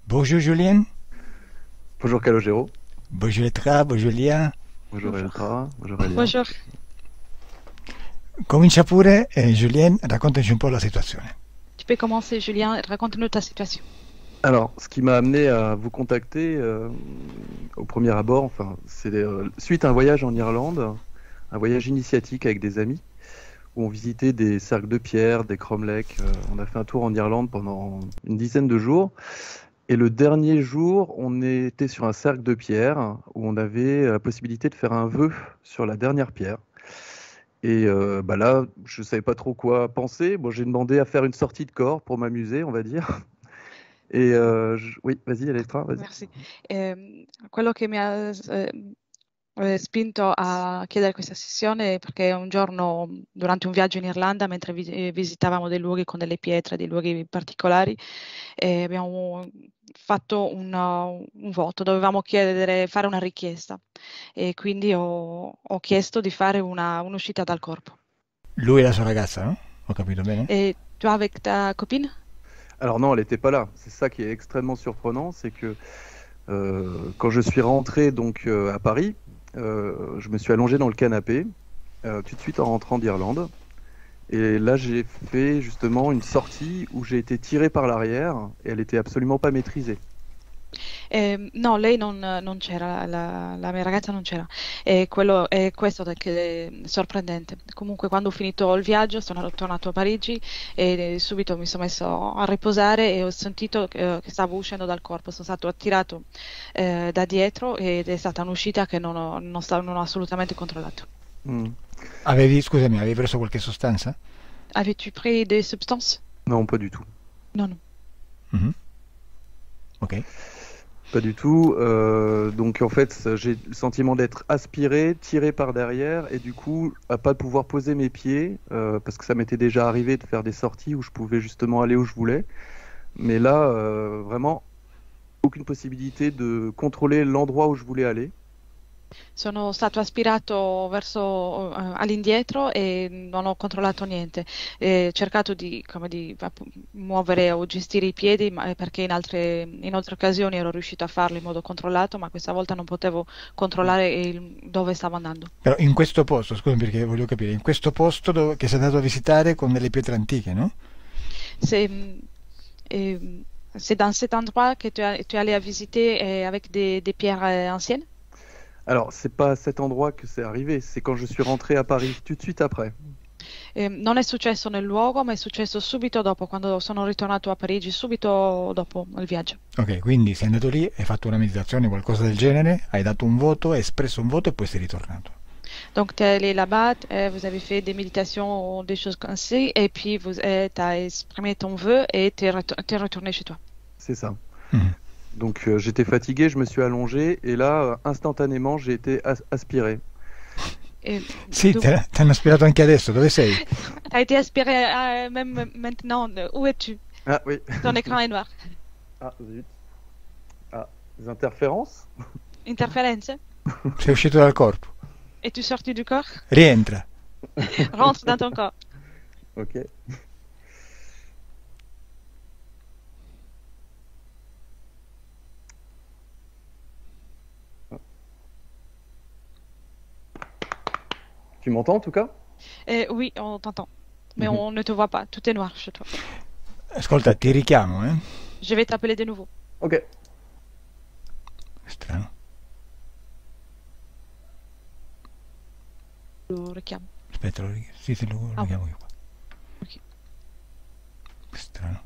Bonjour Julien, Bonjour Calogero, bonjour Etra, bonjour Lia. bonjour Bonjour. Eltra, bonjour Elia. Bonjour. Comincia pure, Julien, raccontaci un po' la situazione. Tu peux commencer, Julien, raconte-nous ta situation. Alors, ce qui m'a amené à vous contacter au premier abord, enfin, c'est suite à un voyage en Irlande, un voyage initiatique avec des amis, où on visitait des cercles de pierre, des cromlechs. On a fait un tour en Irlande pendant une dizaine de jours. Et le dernier jour, on était sur un cercle de pierre où on avait la possibilité de faire un vœu sur la dernière pierre. Et là, je savais pas trop quoi penser. Bon, j'ai demandé à faire une sortie de corps pour m'amuser, on va dire. Et oui, vas-y, Electra, vas-y. Merci. Quello che mi ha spinto a chiedere questa sessione è perché un giorno, durante un viaggio in Irlanda, mentre visitavamo dei luoghi con delle pietre, dei luoghi particolari, abbiamo fatto un voto, dovevamo fare una richiesta e quindi ho chiesto di fare un'uscita dal corpo. Lui e la sua ragazza, no? Ho capito bene? Et toi avec ta copine? Alors non, elle n'était pas là. C'est ça qui est extrêmement surprenant, c'est que quand je suis rentré donc à Paris, je me suis allongé dans le canapé tout de suite en rentrant d'Irlande. Et là, j'ai fait justement une sortie où j'ai été tiré par l'arrière et elle était absolument pas maîtrisée. No, lei non c'era, la mia ragazza non c'era. E quello è questo che è sorprendente. Comunque, quando ho finito il viaggio, sono tornato a Parigi e subito mi sono messo a riposare e ho sentito che stavo uscendo dal corpo. Sono stato attirato da dietro ed è stata un'uscita che non ho assolutamente controllato. Hmm. Scusami, avevi preso qualche sostanza? Avais-tu pris des substances? Non, pas du tout. Non, non. Mhm. Ok. Pas du tout. Donc en fait, j'ai le sentiment d'être aspiré, tiré par derrière, et du coup, à pas pouvoir poser mes pieds, parce que ça m'était déjà arrivé de faire des sorties où je pouvais justement aller où je voulais. Mais là, vraiment, aucune possibilité de contrôler l'endroit où je voulais aller. Sono stato aspirato verso all'indietro e non ho controllato niente. Ho cercato muovere o gestire i piedi perché in altre occasioni ero riuscito a farlo in modo controllato, ma questa volta non potevo controllare dove stavo andando. Però in questo posto, scusami perché voglio capire, in questo posto che sei andato a visitare con delle pietre antiche, no? C'est c'est dans cet endroit que tu es allé à visiter avec des pierres anciennes? Alors, c'est pas à cet endroit que c'est arrivé, c'est quand je suis rentré à Paris, tout de suite après. Non è successo nel luogo, ma è successo subito dopo, quando sono ritornato a Parigi, subito dopo il viaggio. Ok, quindi sei andato lì, hai fatto una meditazione, qualcosa del genere, hai dato un voto, hai espresso un voto e poi sei ritornato. Donc, tu es allé là-bas, vous avez fait des méditations, des choses comme ça, et puis tu as exprimé ton vœu et tu es retourné chez toi. C'est ça. Mhm. Donc j'étais fatigué, je me suis allongé, et là, instantanément, j'ai été aspiré. Et Sì, d'où- ti hanno aspirato anche adesso, dove sei? T'as été aspiré même maintenant. Où es-tu? Ah oui. Ton écran est noir. Ah, zut. Ah, des interférences? Interférence? Sei uscito dal corpo. Es-tu sorti du corps? Rientra. Rentre dans ton corps. Ok. Tu m'entends en tout cas? Oui, on t'entend. Mais Mhm. on ne te voit pas. Tout est noir chez toi. Ascolta, ti richiamo, eh? Je vais t'appeler de nouveau. Ok. Strano. Lo richiamo. Aspetta, sì, sì, lo Ah, chiamo io qua. ok. Strano.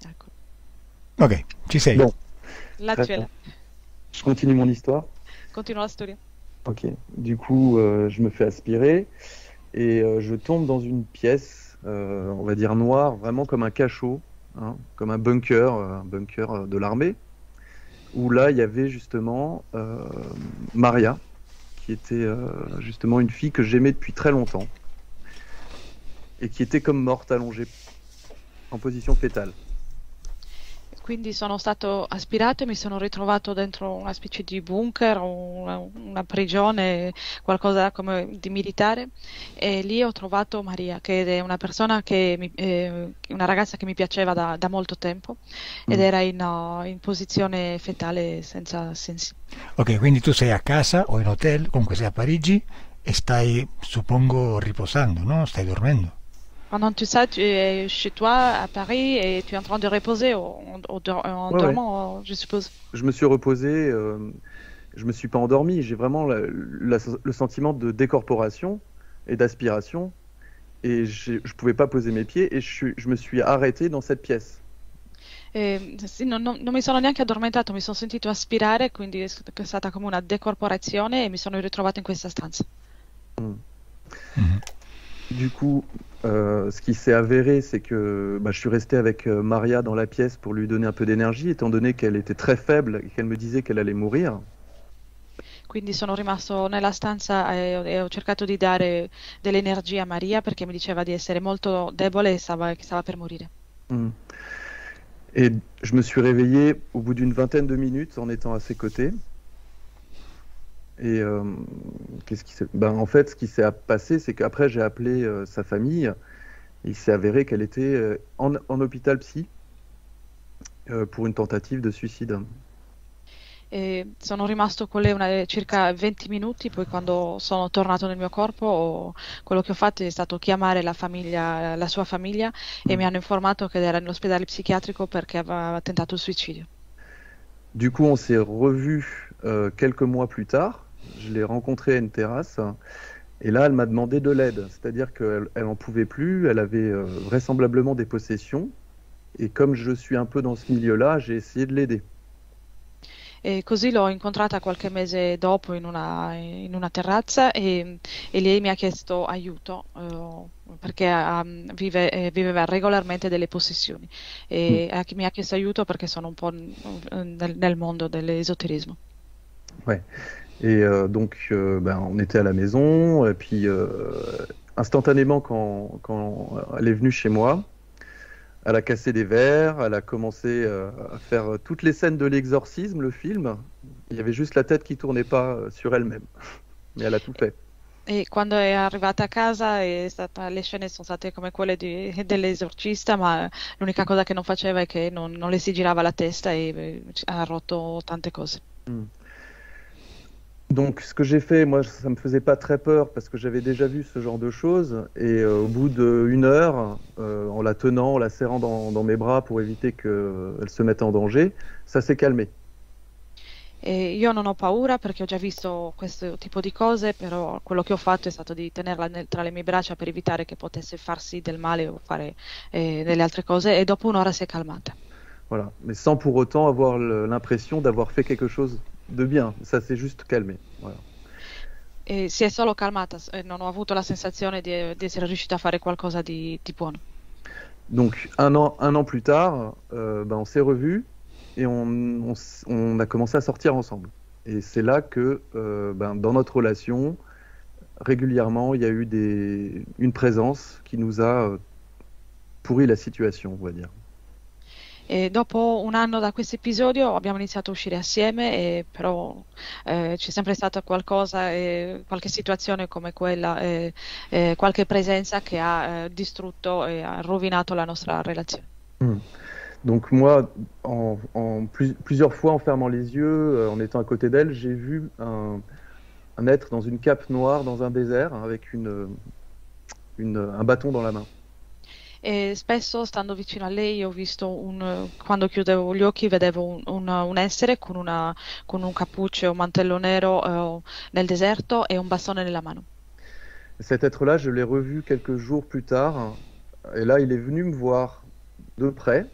Ecco. Ok, ci sei. Bon, Là, très tu es bien. là. Je continue mon histoire. Continua la storia. Ok. Du coup, je me fais aspirer et je tombe dans une pièce, on va dire noire, vraiment comme un cachot, hein, comme un bunker de l'armée, où là, il y avait justement Maria, qui était justement une fille que j'aimais depuis très longtemps et qui était comme morte allongée en position fétale. quindi sono stato aspirato e mi sono ritrovato dentro una specie di bunker, una prigione, qualcosa come di militare, e lì ho trovato Maria, che è una persona una ragazza che mi piaceva da molto tempo ed Mm. era in posizione fetale senza sensi. Ok, quindi tu sei a casa o in hotel, comunque sei a Parigi e stai, suppongo, riposando, no? Stai dormendo. Pendant tout ça, tu es chez toi à Paris et tu es en train de reposer en Ouais, ouais. dormant, je suppose. Je me suis reposé, je me suis pas endormi. J'ai vraiment le sentiment de décorporation et d'aspiration. Et je pouvais pas poser mes pieds et je me suis arrêté dans cette pièce. Sì, non mi sono neanche addormentato, mi sono sentito aspirare, quindi è stata come una decorporazione e mi sono ritrovato in questa stanza. Mm. Mhm. Du coup, ce qui s'est avéré, c'est que bah, je suis resté avec Maria dans la pièce pour lui donner un peu d'énergie, étant donné qu'elle était très faible et qu'elle me disait qu'elle allait mourir. Quindi sono rimasto nella stanza e ho cercato di dare dell'energia a Maria perché mi diceva di essere molto debole e che stava per morire. Mm. Et je me suis réveillé au bout d'une vingtaine de minutes en étant à ses côtés. Et qu'est-ce qui s'est... Ben, en fait, ce qui s'est passé, c'est qu'après, j'ai appelé sa famille. Et il s'est avéré qu'elle était en hôpital psy pour une tentative de suicide. E sono rimasto con lei circa 20 minuti, poi quando sono tornato nel mio corpo, quello che ho fatto è stato chiamare la sua famiglia e mi hanno informato che era nell'ospedale psichiatrico perché aveva tentato il suicidio. Du coup, on s'est revus quelques mois plus tard. Je l'ai rencontrée à une terrasse. Et là, elle m'a demandé de l'aide. C'est-à-dire qu'elle elle en pouvait plus. Elle avait vraisemblablement des possessions. Et comme je suis un peu dans ce milieu-là, j'ai essayé de l'aider. E così l'ho incontrata qualche mese dopo in una terrazza e lei mi ha chiesto aiuto perché viveva regolarmente delle possessioni Mm. e mi ha chiesto aiuto perché sono un po' nel mondo dell'esoterismo. Ouais. Et donc, ben, on était à la maison. Et puis, instantanément, quand elle est venue chez moi, elle a cassé des verres, elle a commencé à faire toutes les scènes de l'exorcisme, le film. Il y avait juste la tête qui tournait pas sur elle-même. Mais elle a tout fait. E quando è arrivata a casa le scene sono state come quelle dell'esorcista, ma l'unica cosa che non faceva è che non le si girava la testa e ha rotto tante cose. Mm. Donc, ce que j'ai fait, moi, ça me faisait pas très peur parce que j'avais déjà vu ce genre de choses. Et au bout d'une heure, en la tenant, en la serrant dans mes bras pour éviter qu'elle se mette en danger, ça s'est calmé. E io non ho paura perché ho già visto questo tipo di cose, però quello che ho fatto è stato di tenerla tra le mie braccia per evitare che potesse farsi del male o fare delle altre cose e dopo un'ora si è calmata. Voilà. Mais sans pour autant avoir l'impression d'avoir fait quelque chose de bien. Ça s'est juste calmé. Voilà. E si è solo calmata, non ho avuto la sensazione di essere riuscita a fare qualcosa di buono. Donc, un an plus tard, ben, on s'est revus et on a commencé à sortir ensemble. Et c'est là que, ben, dans notre relation, régulièrement, il y a eu une présence qui nous a pourri la situation, on va dire. E dopo un anno da questo episodio abbiamo iniziato a uscire assieme, però c'è sempre stata qualcosa, qualche situazione come quella, qualche presenza che ha distrutto e ha rovinato la nostra relazione. Mm. Donc moi, plusieurs fois en fermant les yeux, en étant à côté d'elle, j'ai vu un être dans une cape noire dans un désert avec un bâton dans la main. E spesso stando vicino a lei ho visto quando chiudevo gli occhi vedevo un essere con un cappuccio e un mantello nero nel deserto e un bastone nella mano. Cet être-là, je l'ai revu quelques jours plus tard, et là, il est venu me voir de près.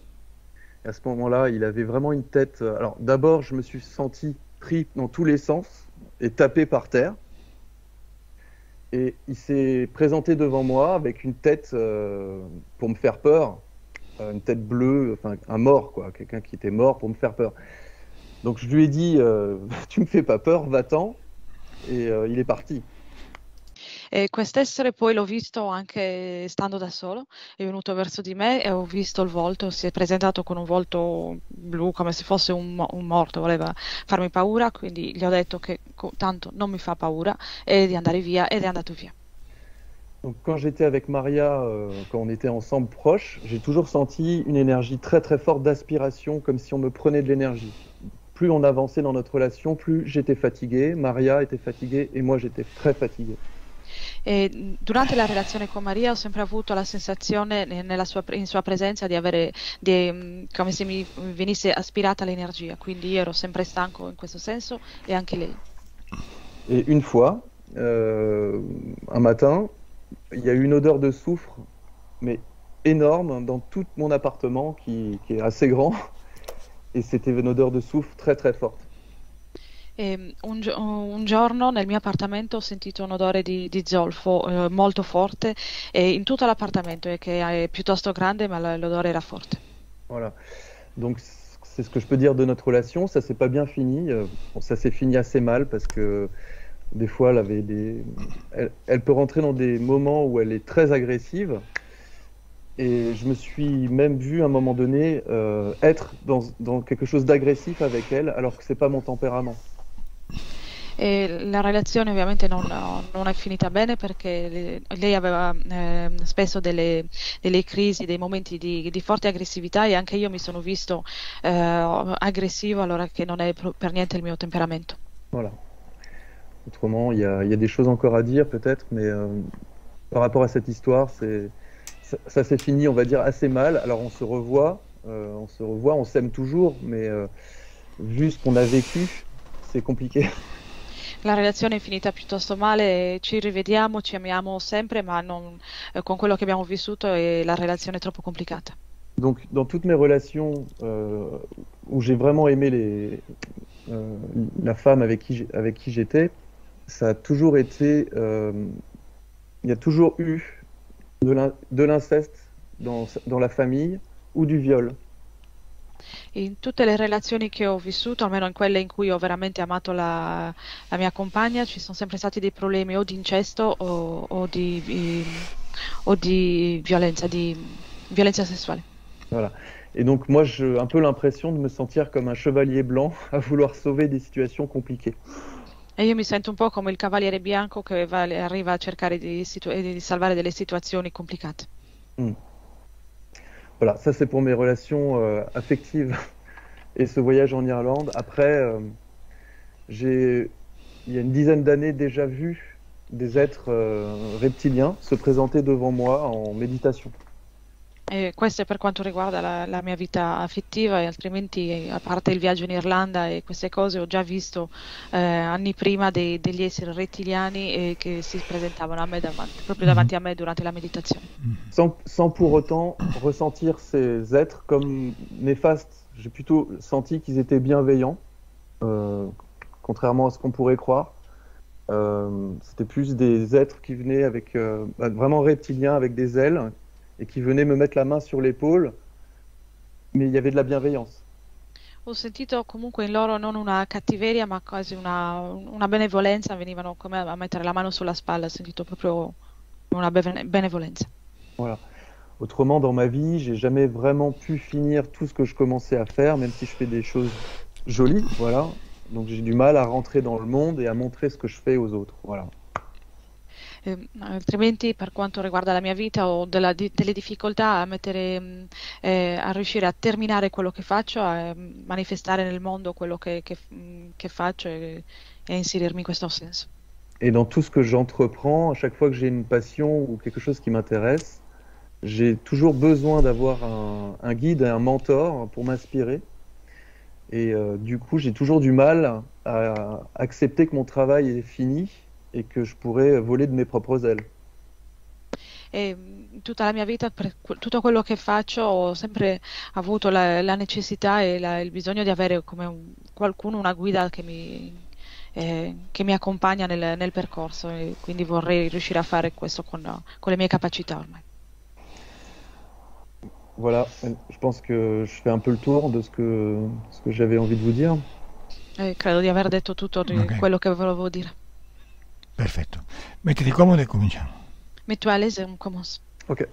Et à ce moment-là, il avait vraiment une tête. Alors, d'abord, je me suis senti pris dans tous les sens et tapé par terre. Et il s'est présenté devant moi avec une tête pour me faire peur, une tête bleue, enfin un mort, quoi, quelqu'un qui était mort pour me faire peur. Donc je lui ai dit, tu me fais pas peur, va-t'en, et il est parti. E quest'essere poi l'ho visto anche stando da solo, è venuto verso di me e ho visto il volto, si è presentato con un volto blu come se fosse un morto, voleva farmi paura, quindi gli ho detto che tanto non mi fa paura e di andare via ed è andato via. Donc quand j'étais avec Maria, quand on était ensemble proches, j'ai toujours senti une énergie très très forte d'aspiration, comme si on me prenait de l'énergie. Plus on avançait dans notre relation, plus j'étais fatigué, Maria était fatiguée et moi j'étais très fatigué. E durante la relazione con Maria ho sempre avuto la sensazione in sua presenza di avere come se mi venisse aspirata l'energia, quindi io ero sempre stanco in questo senso e anche lei. Et une fois, un matin, il y a eu une odeur de soufre, mais énorme, dans tout mon appartement qui est assez grand. Et c'était une odeur de soufre très très forte. E un giorno nel mio appartamento ho sentito un odore di zolfo molto forte e in tutto l'appartamento, che è piuttosto grande, ma l'odore era forte. Voilà. Donc c'est ce que je peux dire de notre relation. Ça s'est pas bien fini. Bon, ça s'est fini assez mal parce que des fois elle avait elle peut rentrer dans des moments où elle est très agressive. Et je me suis même vu à un moment donné être dans quelque chose d'agressif avec elle, alors que c'est pas mon tempérament. E la relazione ovviamente non è finita bene perché lei aveva spesso delle crisi, dei momenti di forte aggressività e anche io mi sono visto aggressivo, allora che non è per niente il mio temperamento. Voilà. Autrement, il y a des choses encore à dire peut-être, mais par rapport à cette histoire, ça s'est fini, on va dire, assez mal. Alors on s'aime toujours, mais vu ce qu'on a vécu, c'est compliqué. La relazione è finita piuttosto male, ci rivediamo, ci amiamo sempre, ma con quello che abbiamo vissuto la relazione è troppo complicata. Donc, dans toutes mes relations où j'ai vraiment aimé la femme avec qui j'étais, ça a toujours été, il y a toujours eu de l'inceste dans la famille ou du viol. In tutte le relazioni che ho vissuto, almeno in quelle in cui ho veramente amato la mia compagna, ci sono sempre stati dei problemi o di incesto o di violenza sessuale. Voilà. Et donc moi, j'ai un peu l'impression de me sentir comme un chevalier blanc à vouloir sauver des situations compliquées. E io mi sento un po' come il cavaliere bianco che arriva a cercare di salvare delle situazioni complicate. Mm. Voilà, ça c'est pour mes relations affectives et ce voyage en Irlande. Après, il y a une dizaine d'années déjà vu des êtres reptiliens se présenter devant moi en méditation. E questo è per quanto riguarda la mia vita affettiva e altrimenti, a parte il viaggio in Irlanda e queste cose, ho già visto anni prima degli esseri rettiliani che si presentavano a me proprio davanti a me durante la meditazione. Sans pour autant ressentir ces êtres comme néfastes. J'ai plutôt senti qu'ils étaient bienveillants, contrairement à ce qu'on pourrait croire. C'était plus des êtres qui venaient avec vraiment reptiliens avec des ailes et qui venaient me mettre la main sur l'épaule, mais il y avait de la bienveillance. Ho sentito comunque in loro non una cattiveria, ma quasi una benevolenza, venivano come a mettere la mano sulla spalla, ho sentito proprio una benevolenza. Voilà. Autrement, dans ma vie, j'ai jamais vraiment pu finir tout ce que je commençais à faire, même si je fais des choses jolies, voilà. Donc j'ai du mal à rentrer dans le monde et à montrer ce que je fais aux autres, voilà. Altrimenti, per quanto riguarda la mia vita, ho delle difficoltà a riuscire a terminare quello che faccio, a manifestare nel mondo quello che faccio e a inserirmi in questo senso. Et dans tout ce que j'entreprends, à chaque fois que j'ai une passion ou quelque chose qui m'intéresse, j'ai toujours besoin d'avoir un guide, un mentor pour m'inspirer. Et du coup, j'ai toujours du mal à accepter que mon travail est fini et que je pourrais voler de mes propres ailes. E tutta la mia vita, per tutto quello che faccio, ho sempre avuto la necessità e il bisogno di avere come qualcuno, una guida che mi accompagna nel percorso e quindi vorrei riuscire a fare questo con le mie capacità ormai. Voilà, je pense que je fais un peu le tour de ce que j'avais envie de vous dire. Credo di aver detto tutto di Ok. quello che volevo dire. Perfetto. Mettiti comodo e cominciamo. Mets-toi à l'aise et on commence. Ok.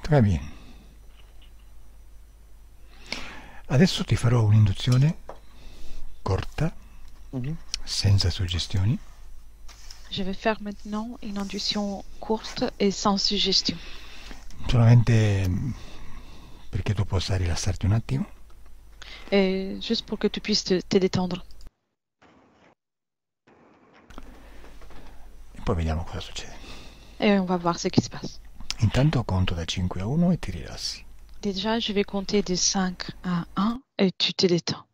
Très bien. Adesso ti farò un'induzione corta, Mhm. senza suggestioni, Je vais faire maintenant une induction courte et sans suggestion. solamente perché tu possa rilassarti un attimo. Et juste pour que tu puisses te détendre. E poi vediamo cosa succede. Et on va voir ce qui se passe. Intanto conto da 5 a 1 e ti rilassi. Déjà, je vais compter de 5 à 1 et tu te détends.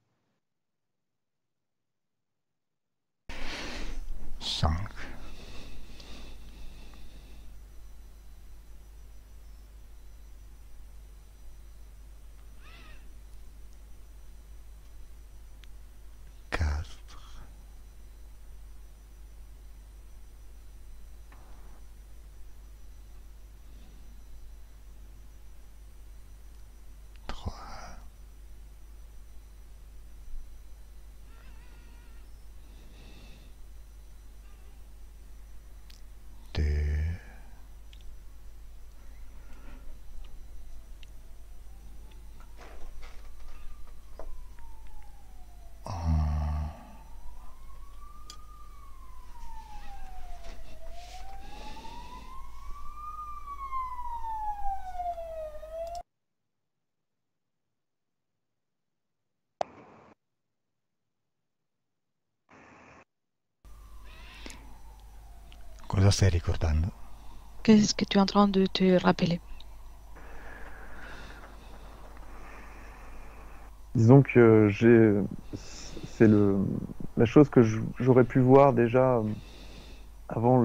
5, 4, 3, 2, 1. Cosa stai ricordando? Qu'est-ce que tu es en train de te rappeler? Disons que c'est la chose que j'aurais pu voir déjà avant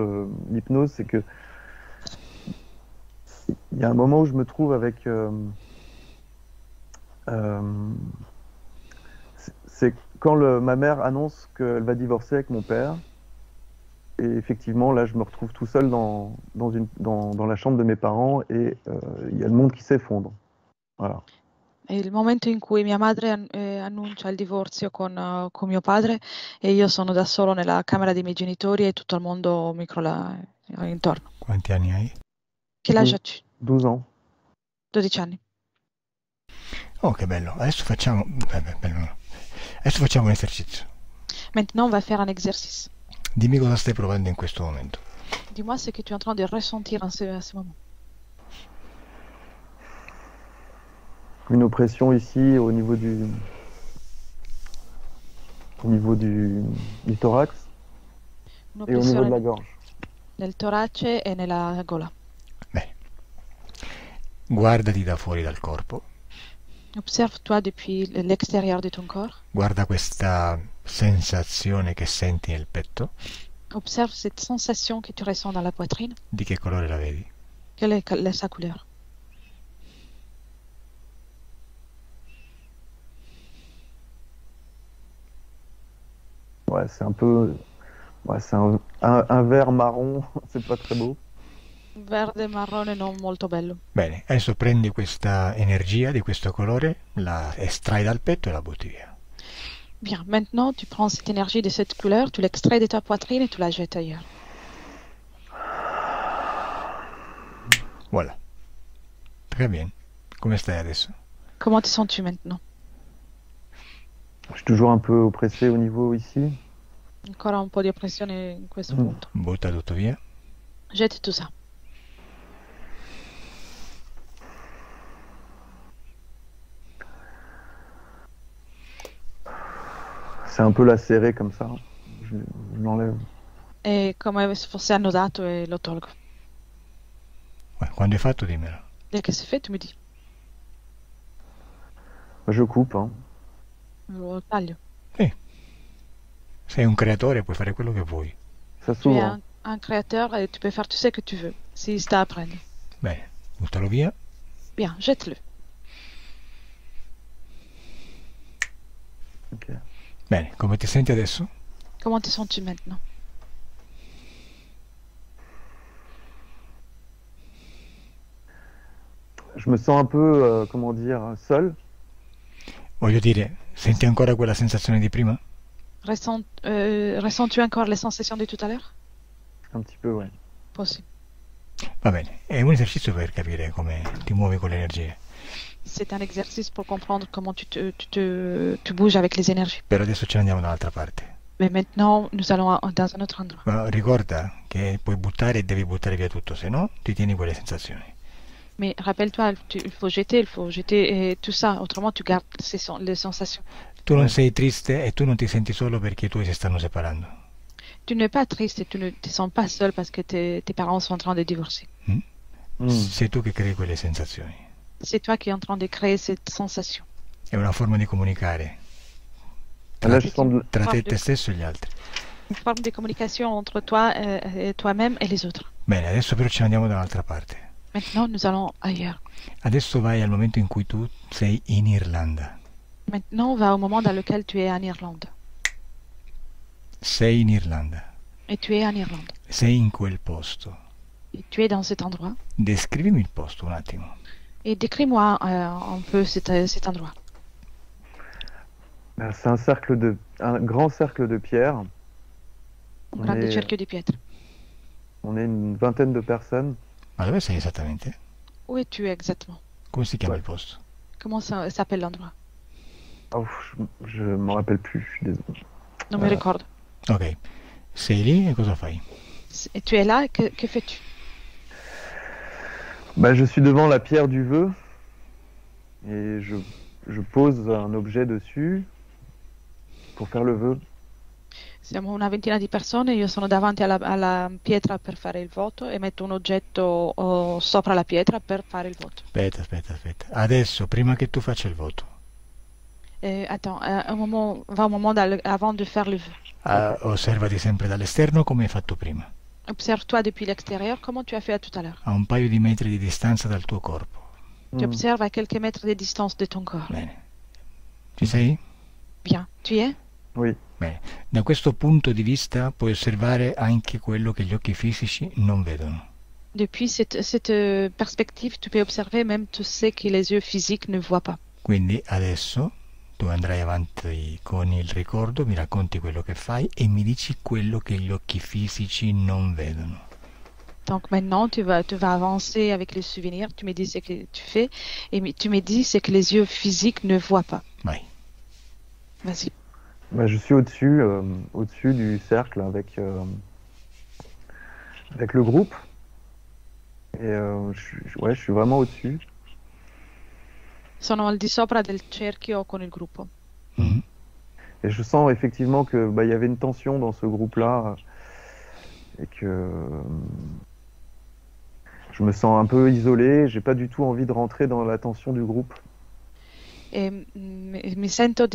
l'hypnose, c'est que il y a un moment où je me trouve avec c'est quand ma mère annonce qu'elle va divorcer avec mon père. Et effectivement, là, je me retrouve tout seul dans la chambre de mes parents et il y a le monde qui s'effondre. Voilà. È il momento in cui mia madre annuncia il divorzio con mio padre e io sono da solo nella camera dei miei genitori e tutto il mondo mi crolla intorno. Quanti anni hai? Che l'âge as-tu? 12 ans. 12 anni. Oh, che bello. Adesso facciamo... bello no. Adesso facciamo un esercizio. Maintenant, on va faire un exercice. Dimmi cosa stai provando in questo momento. Dis-moi ce que tu es en train de ressentir à ce moment. Une oppression ici au niveau du thorax et au niveau de la gorge. Nel torace e nella gola. Bene. Guardati da fuori dal corpo. Observe-toi depuis l'extérieur de ton corps. Guarda questa sensazione che senti nel petto. Observe cette sensation que tu ressens dans la poitrine. Di che colore la vedi? Quelle est sa couleur? Ouais, c'est un peu... Ouais, c'est un vert marron, c'est pas très beau. Verde marrone non molto bello. Bene, adesso prendi questa energia di questo colore, la estrai dal petto e la butti via. Bien, maintenant tu prends cette énergie de cette couleur, tu l'extrais de ta poitrine et tu la jettes ailleurs. Voilà. Très bien. Come stai adesso? Comment te sens-tu maintenant? Je suis toujours un peu oppressé au niveau ici. Ancora un po' di oppressione in questo punto. Butta tutto via. Jette tout ça. C'est un peu lacéré comme ça. Je l'enlève. È come se fosse annodato e lo tolgo. Quando hai fatto dimmelo. Dès que c'est fait, tu me dis. Je coupe. Hein. Lo taglio. Sei un creatore, puoi fare quello che vuoi. Ça Tu es s'ouvre. un créateur et tu peux faire tout ce que tu veux. Si sta aprendo. Bene. buttalo via. Bien, jette-le. Ok. Bene, come ti senti adesso? Comment te sens-tu maintenant? Je me sens un peu, comment dire, seul. Voglio dire, senti ancora quella sensazione di prima? Ressens-tu encore les sensations de tout à l'heure? Un petit peu, ouais. Possible. Va bene, è un esercizio per capire come ti muovi con le energie. C'est un exercice pour comprendre comment tu bouges avec les énergies. Per adesso ce ne andiamo dall'altra parte. Mais maintenant, nous allons dans un autre endroit. Ma ricorda che puoi buttare e devi buttare via tutto, se no ti tieni quelle sensazioni. Mais rappelle-toi, il faut jeter tout ça, autrement tu gardes les sensations. Tu non sei triste e tu non ti senti solo perché i tuoi si stanno separando. Tu n'es pas triste et tu ne te sens pas seul parce que tes parents sont en train de divorcer. Sei tu che crei quelle sensazioni. C'est toi qui es en train de créer cette sensation. È una forma di comunicare Là, je sens tra te stesso e gli altri. Une forme de communication entre toi et toi-même et les autres. Bene, adesso però ce ne andiamo da un'altra parte. Maintenant, nous allons ailleurs. Adesso vai al momento in cui tu sei in Irlanda. Maintenant, on va au moment dans lequel tu es en Irlande. Sei in Irlanda. Et tu es en Irlande. Sei in quel posto. Et tu es dans cet endroit. Descrivimi il posto un attimo. Et décris-moi un peu cet endroit. C'est un grand cercle de pierre. Un grande cerchio di pietre. On est une vingtaine de personnes. Ma dove sei esattamente? Où es-tu exactement? Come si chiama Ouais. il posto? Comment ça s'appelle l'endroit? Oh, je m'en rappelle plus, je suis désolé. Non me ricordo. Ok, sei lì e cosa fai? Et tu es là, que fais-tu? Bah, je suis devant la pierre du vœu et je pose un objet dessus pour faire le vœu. Siamo una ventina di persone, io sono davanti alla pietra per fare il voto e metto un oggetto sopra la pietra per fare il voto. Aspetta. Adesso, prima che tu faccia il voto, Attends, va un moment avant de faire le vœu. osservati sempre dall'esterno come hai fatto prima, Observe-toi depuis l'extérieur, comment tu as fait tout à l'heure. a un paio di metri di distanza dal tuo corpo. Tu observes à quelques mètres de distance de ton corps. Bene. Ci sei? Bien. Tu y es? Oui. Bene. Da questo punto di vista puoi osservare anche quello che gli occhi fisici non vedono. Depuis cette perspective, tu peux observer même tout ce que les yeux physiques ne voient pas. Quindi adesso tu andrai avanti con il ricordo, mi racconti quello che fai e mi dici quello che gli occhi fisici non vedono. Donc maintenant, tu vas avancer avec les souvenirs, tu me dis ce que tu fais et tu me dis ce que les yeux physiques ne voient pas. Vai. Vas-y. Bah, je suis au-dessus du cercle avec le groupe. Et je suis vraiment au-dessus. Sono al di sopra del cerchio con il gruppo. Mhm. Et je sens effectivement que y avait une tension dans ce groupe-là et que je me sens un peu isolé. J'ai pas du tout envie de rentrer dans la tension du groupe. E sento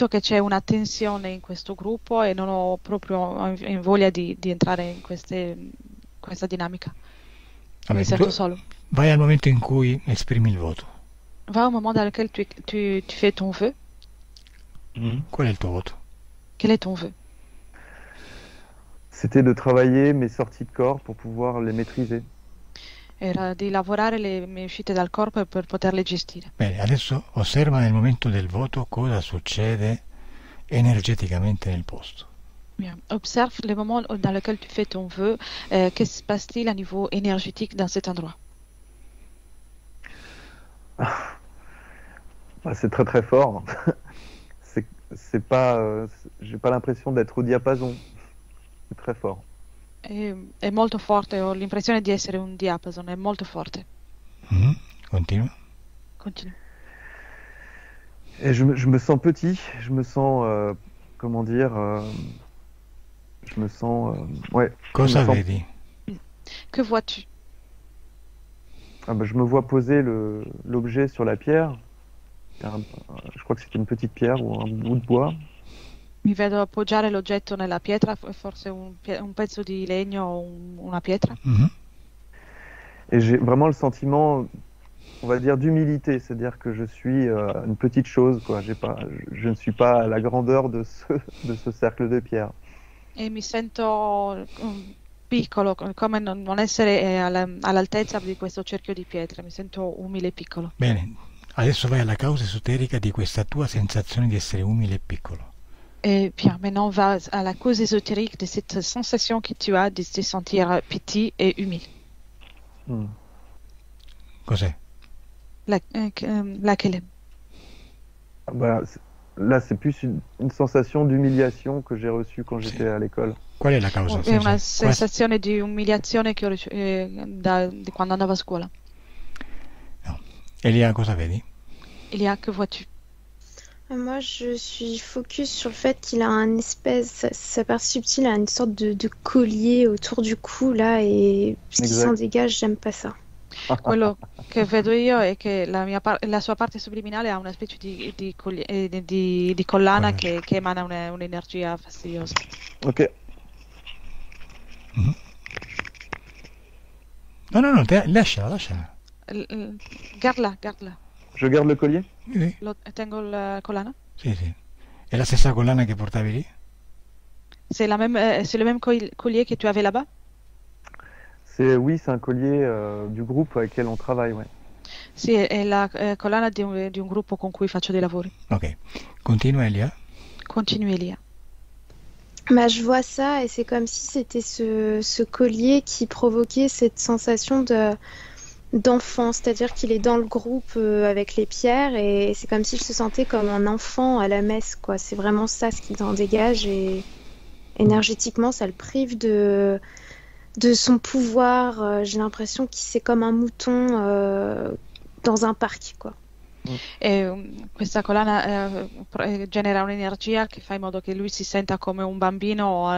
che c'è una tensione in questo gruppo e non ho proprio voglia di entrare in questa dinamica. Vabbè, Mi sento tu solo. vai al momento in cui esprimi il voto. Va au moment dans lequel tu fais ton vœu. Qual è il tuo voto? Quel est ton vœu? C'était de travailler mes sorties de corps pour pouvoir les maîtriser. Era di lavorare le mie uscite dal corpo per poterle gestire. Bene, adesso osserva nel momento del voto cosa succede energeticamente nel posto. Bien. Observe le moment dans lequel tu fais ton vœu. Que se passe-t-il à niveau énergétique dans cet endroit? C'est très très fort. c'est pas, j'ai pas l'impression d'être au diapason. C'est très fort. È molto forte, ho l'impressione di essere un diapason, è molto forte. Continua. Continua. Et je me sens petit, je me sens, comment dire, je me sens, ouais. Cosa je me sens- vedi? Que vois-tu? je me vois poser l'objet sur la pierre. Je crois que c'était une petite pierre ou un bout de bois. Mi vedo appoggiare l'oggetto nella pietra, forse un pezzo di legno o una pietra. Mhm. Et j'ai vraiment le sentiment, on va dire, d'humilité, c'est-à-dire que je suis une petite chose, quoi. Je ne suis pas à la grandeur de ce cercle de pierre. E mi sento piccolo, come non essere all'altezza di questo cerchio di pietre, mi sento umile e piccolo. Bene, adesso vai alla causa esoterica di questa tua sensazione di essere umile e piccolo. Et puis maintenant, on va à la cause ésotérique de cette sensation que tu as de te sentir petit et humile. Mm. Cos'è? Laquelle? Bah, là, c'est plus une sensation d'humiliation que j'ai reçue quand j'étais à l'école. Qual è la causa? È una sensazione di umiliazione che ho di quando andavo a scuola. No. Elia, cosa vedi? Elia, que vois-tu? Moi, je suis focus sur le fait qu'il a un espèce, sa partie subtile a une sorte de collier autour du cou, là, et ce qui s'en dégage, j'aime pas ça. Quello che vedo io è che la sua parte subliminale ha una specie di collana che emana un'energia fastidiosa. Ok. Mm-hmm. No, lasciala. Garde-la. Je garde le collier? Sì. Tengo la collana? Sì. È la stessa collana che portavi lì? C'est le même collier que tu avais là-bas? Oui, c'est un collier du groupe avec lequel on travaille, ouais. Sì, è la collana di un gruppo con cui faccio dei lavori. Ok, continua Elia. Continue Elia. Bah, je vois ça et c'est comme si c'était ce collier qui provoquait cette sensation d'enfant, c'est-à-dire qu'il est dans le groupe avec les pierres et c'est comme s'il se sentait comme un enfant à la messe, quoi. C'est vraiment ça ce qu'il en dégage et énergétiquement ça le prive de son pouvoir. J'ai l'impression qu'il c'est comme un mouton dans un parc, quoi. E questa collana genera un'energia che fa in modo che lui si senta come un bambino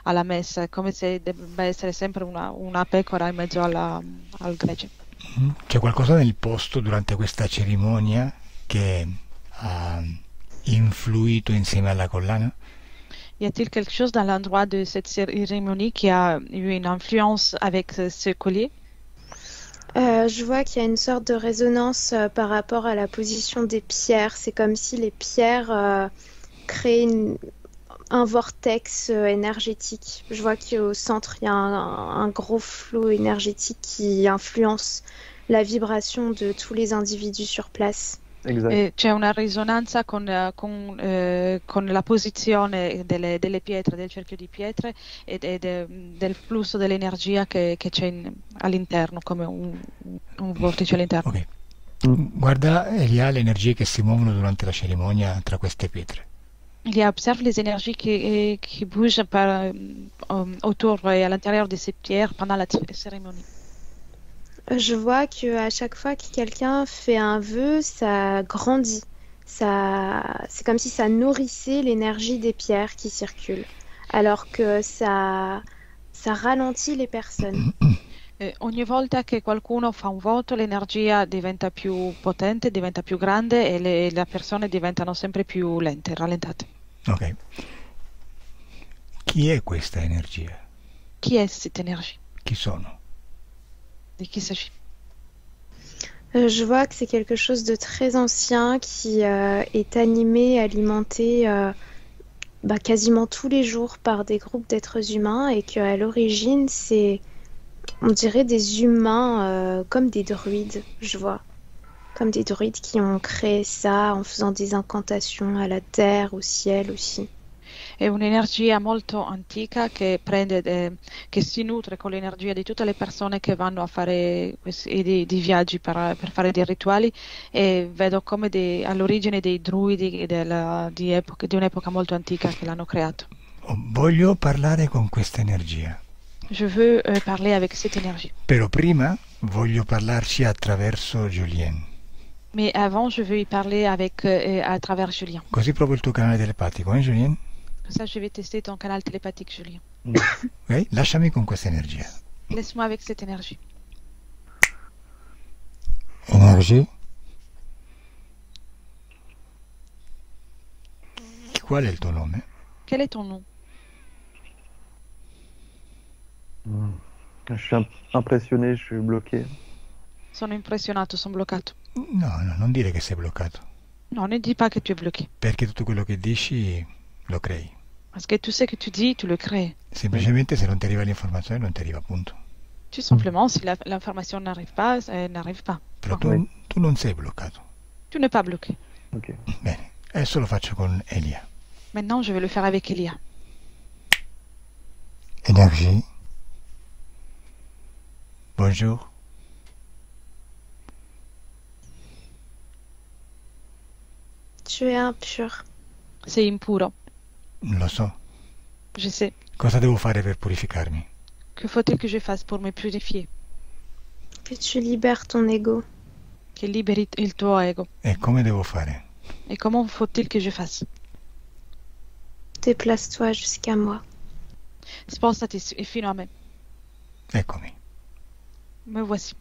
alla messa, come se debba essere sempre una pecora in mezzo al gregge. C'è qualcosa nel posto durante questa cerimonia che ha influito insieme alla collana? Y a-t-il quelque chose dans l'endroit de cette cérémonie qui a eu une influence avec ce collier? Je vois qu'il y a une sorte de résonance par rapport à la position des pierres. C'est comme si les pierres créaient un vortex énergétique. Je vois qu'au centre, il y a un gros flot énergétique qui influence la vibration de tous les individus sur place. C'è una risonanza con la posizione delle pietre, del cerchio di pietre e del flusso dell'energia che c'è all'interno, come un vortice all'interno. Ok. Guarda Elia le energie che si muovono durante la cerimonia tra queste pietre. Il observe les énergies qui bougent autour et à l'intérieur de ces pierres pendant la cérémonie. Je vois qu'à chaque fois que quelqu'un fait un vœu, ça grandit. C'est comme si ça nourrissait l'énergie des pierres qui circulent, alors que ça ralentit les personnes. Ogni volta che qualcuno fa un voto, l'energia diventa più potente, diventa più grande e le persone diventano sempre più lente, rallentate. Ok. Chi è questa energia? Chi è cette énergie? Chi sono? De qui s'agit? Je vois que c'est quelque chose de très ancien qui est animé, alimenté quasiment tous les jours par des groupes d'êtres humains et qu'à l'origine, c'est, on dirait des humains comme des druides, je vois. Comme des druides qui ont créé ça en faisant des incantations à la terre, au ciel aussi. È un'energia molto antica che che si nutre con l'energia di tutte le persone che vanno a fare dei viaggi per fare dei rituali e vedo come all'origine dei druidi di un'epoca molto antica che l'hanno creato. Voglio parlare con questa energia. Je veux parler avec cette énergie. Però prima voglio parlarci attraverso Julien. Mais avant, je veux y parler à travers Julien. Così provo il tuo canale telepatico, Julien? Comme ça, je vais tester ton canal télépathique, Julien. Ok? Lasciami con questa energia. Laisse-moi avec cette énergie. Energie? Qual è il tuo nome? Quel est ton nom? Je suis impressionné, je suis bloqué. Sono impressionato, sono bloccato. No, no, non dire che sei bloccato, No, ne dis pas que tu es bloqué. perché tutto quello che dici lo crei. Parce que tout ce que tu dis, tu le crées. Semplicemente se non ti arriva l'informazione non ti arriva, punto. Tout simplement, si l'information n'arrive pas, n'arrive pas. Però Point. tu non sei bloccato. Tu n'es pas bloqué. Ok. Bene, adesso lo faccio con Elia. Maintenant, je vais le faire avec Elia. Énergie. Bonjour. Tu es impur. C'est impuro. Lo so. Je sais. Cosa devo fare per purificarmi? Que faut-il que je fasse pour me purifier? Que tu libères ton ego. Che liberi il tuo ego. E come devo fare? Et comment faut-il que je fasse? Déplace-toi jusqu'à moi. Spostati fino a me. Eccomi. Me voici.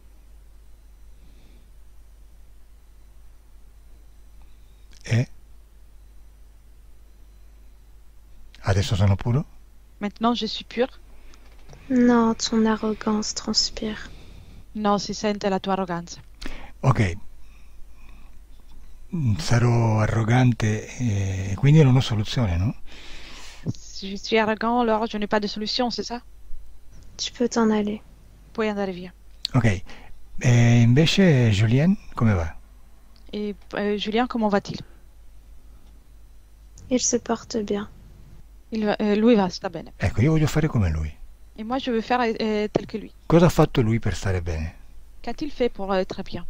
E? Adesso sono puro? Maintenant, je suis pure? Non, ton arrogance transpire. No, si sente la tua arroganza. Ok. Sarò arrogante e quindi non ho soluzione, no? Si je suis arrogant, alors je n'ai pas de solution, c'est ça? Tu peux t'en aller. Puoi andare via. Ok. E invece Julien, come va? Et Julien, comment va-t-il? Il se porte bien. Lui va, sta bene. Ecco, io voglio fare come lui. Et moi, je veux faire tel que lui. Cosa ha fatto lui per stare bene? Qu'a-t-il fait pour être bien?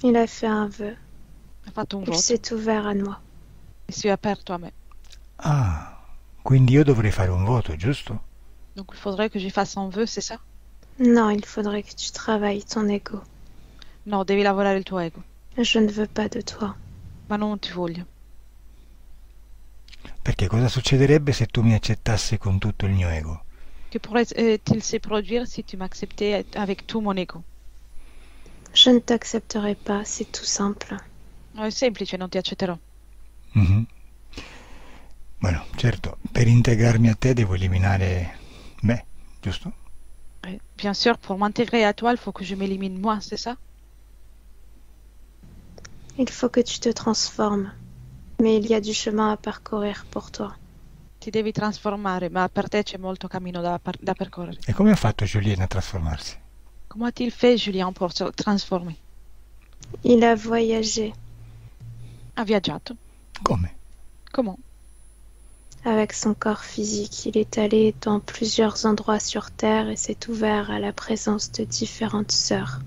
Il a fait un vœu. Ha fatto un Il voto s'est ouvert à moi. e si è aperto a me. Ah, quindi io dovrei fare un voto, giusto? Donc, il faudrait que je fasse un vœu, c'est ça? Non, il faudrait que tu travailles ton ego. No, devi lavorare il tuo ego. Je ne veux pas de toi. Ma non ti voglio. Perché cosa succederebbe se tu mi accettassi con tutto il mio ego? Que pourrait-il se produire si tu m'acceptais avec tout mon ego? Je ne t'accepterai pas, c'est tout simple. No, è semplice, non ti accetterò. Mhm. Bueno, certo, per integrarmi a te devo eliminare me, giusto? Bien sûr, pour m'intégrer à toi, il faut que je m'élimine moi, c'est ça? Il faut que tu te transformes. Mais il y a du chemin à parcourir pour toi. Ti devi trasformare, ma per te c'è molto cammino da percorrere. E come ha fatto Julien a trasformarsi? Comment a-t-il fait, Julien, pour se transformer? Il a voyagé Ha viaggiato. Come? Comment? avec son corps physique. Il est allé dans plusieurs endroits sur Terre et s'est ouvert à la présence de différentes sœurs.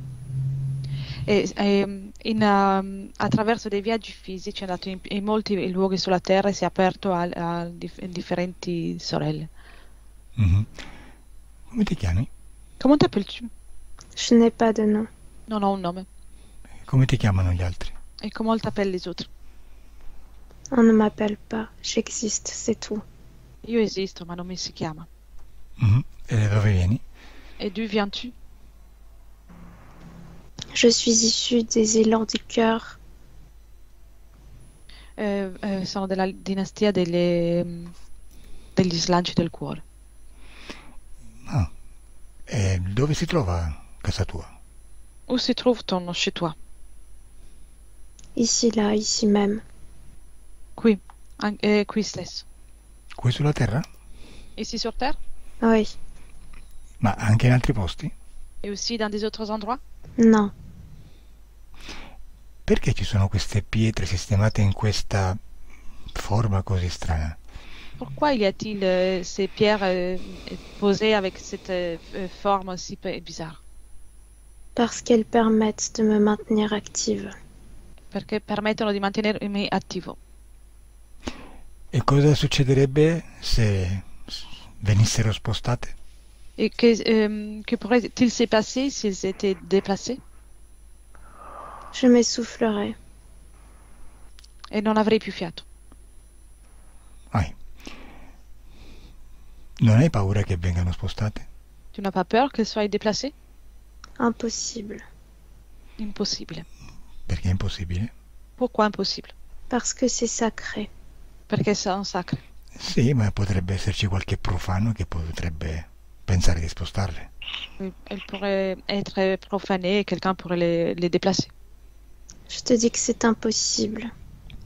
Attraverso dei viaggi fisici è andato in molti luoghi sulla Terra e si è aperto a differenti sorelle. Mhm. Come ti chiami? Comment t'appelles-tu? Je n'ai pas de nom. Non ho un nome. Come ti chiamano gli altri? E comment t'appelles les autres? On ne m'appelle pas. J'existe, c'est tout. Io esisto, ma non mi si chiama. Mhm. E da dove vieni? Et d'où viens-tu? Je suis issue des élans du cœur. Sono della dinastia degli slanci del cuore. Ah. E dove si trova casa tua? Où se trouve ton chez toi? Ici, là, ici même. Qui, qui stesso. Qui sulla Terra? Ici sur Terre? Oui. Ma anche in altri posti? Et aussi dans des autres endroits? Non. Perché ci sono queste pietre sistemate in questa forma così strana? Pourquoi y a-t-il ces pierres posées avec cette forme si bizarre? Parce qu'elles permettent de me maintenir active. Perché permettono di mantenermi attivo. E cosa succederebbe se venissero spostate? Et que pourrait-il se passer s'ils étaient déplacés? Je m'essoufflerai. E non avrei più fiato. Vai. Non hai paura che vengano spostate? Tu n'as pas peur qu'elles soient déplacées? Impossible. Impossibile. Perché è impossibile? Pourquoi impossible? Parce que c'est sacré. Perché sono sacre. Sì, ma potrebbe esserci qualche profano che potrebbe pensare di spostarle. Elles pourraient être profanées et quelqu'un pourrait les déplacer. Je te dis que c'est impossible.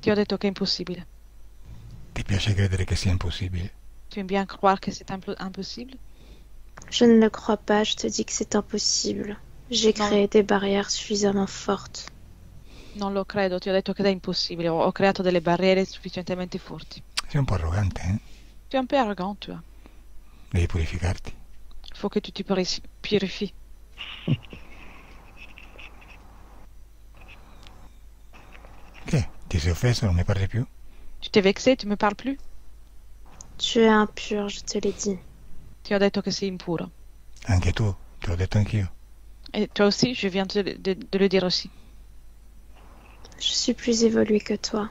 Ti ho detto che è impossibile. Ti piace credere che sia impossibile? Tu aimes bien croire que c'est impossible? Je ne le crois pas, je te dis que c'est impossible. J'ai Non. créé des barrières suffisamment fortes. Non lo credo, ti ho detto che è impossibile. Ho creato delle barriere sufficientemente forti. Sei un po' arrogante, eh? Tu es un peu arrogant, tu vois. Devi purificarti. Il faut que tu te purifies. Che? Ti sei offeso? Non ne parli più? Tu t'es vexé, tu me parles plus? Tu es impur, je te l'ai dit. Ti ho detto che sei impuro. Anche tu, te l'ho detto anch'io. Et toi aussi, je viens de le dire aussi. Je suis plus évoluée que toi.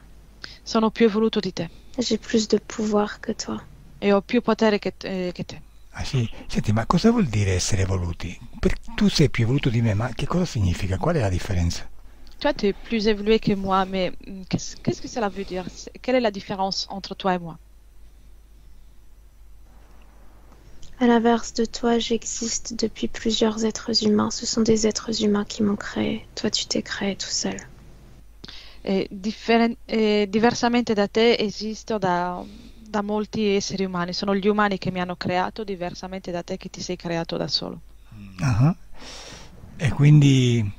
Sono più evoluto di te J'ai plus de pouvoir que toi. e ho più potere che te. Ah sì? Senti, ma cosa vuol dire essere evoluti? Tu sei più evoluto di me, ma che cosa significa? Qual è la differenza? Toi, tu es plus évolué que moi, mais qu'est-ce que cela veut dire? Quelle est la différence entre toi et moi? À l'inverse de toi, j'existe depuis plusieurs êtres humains. Ce sont des êtres humains qui m'ont créé. Toi, tu t'es créé tout seul. Diversamente da te esisto da molti esseri umani. Sono gli umani che mi hanno creato, diversamente da te che ti sei creato da solo. Ah. E quindi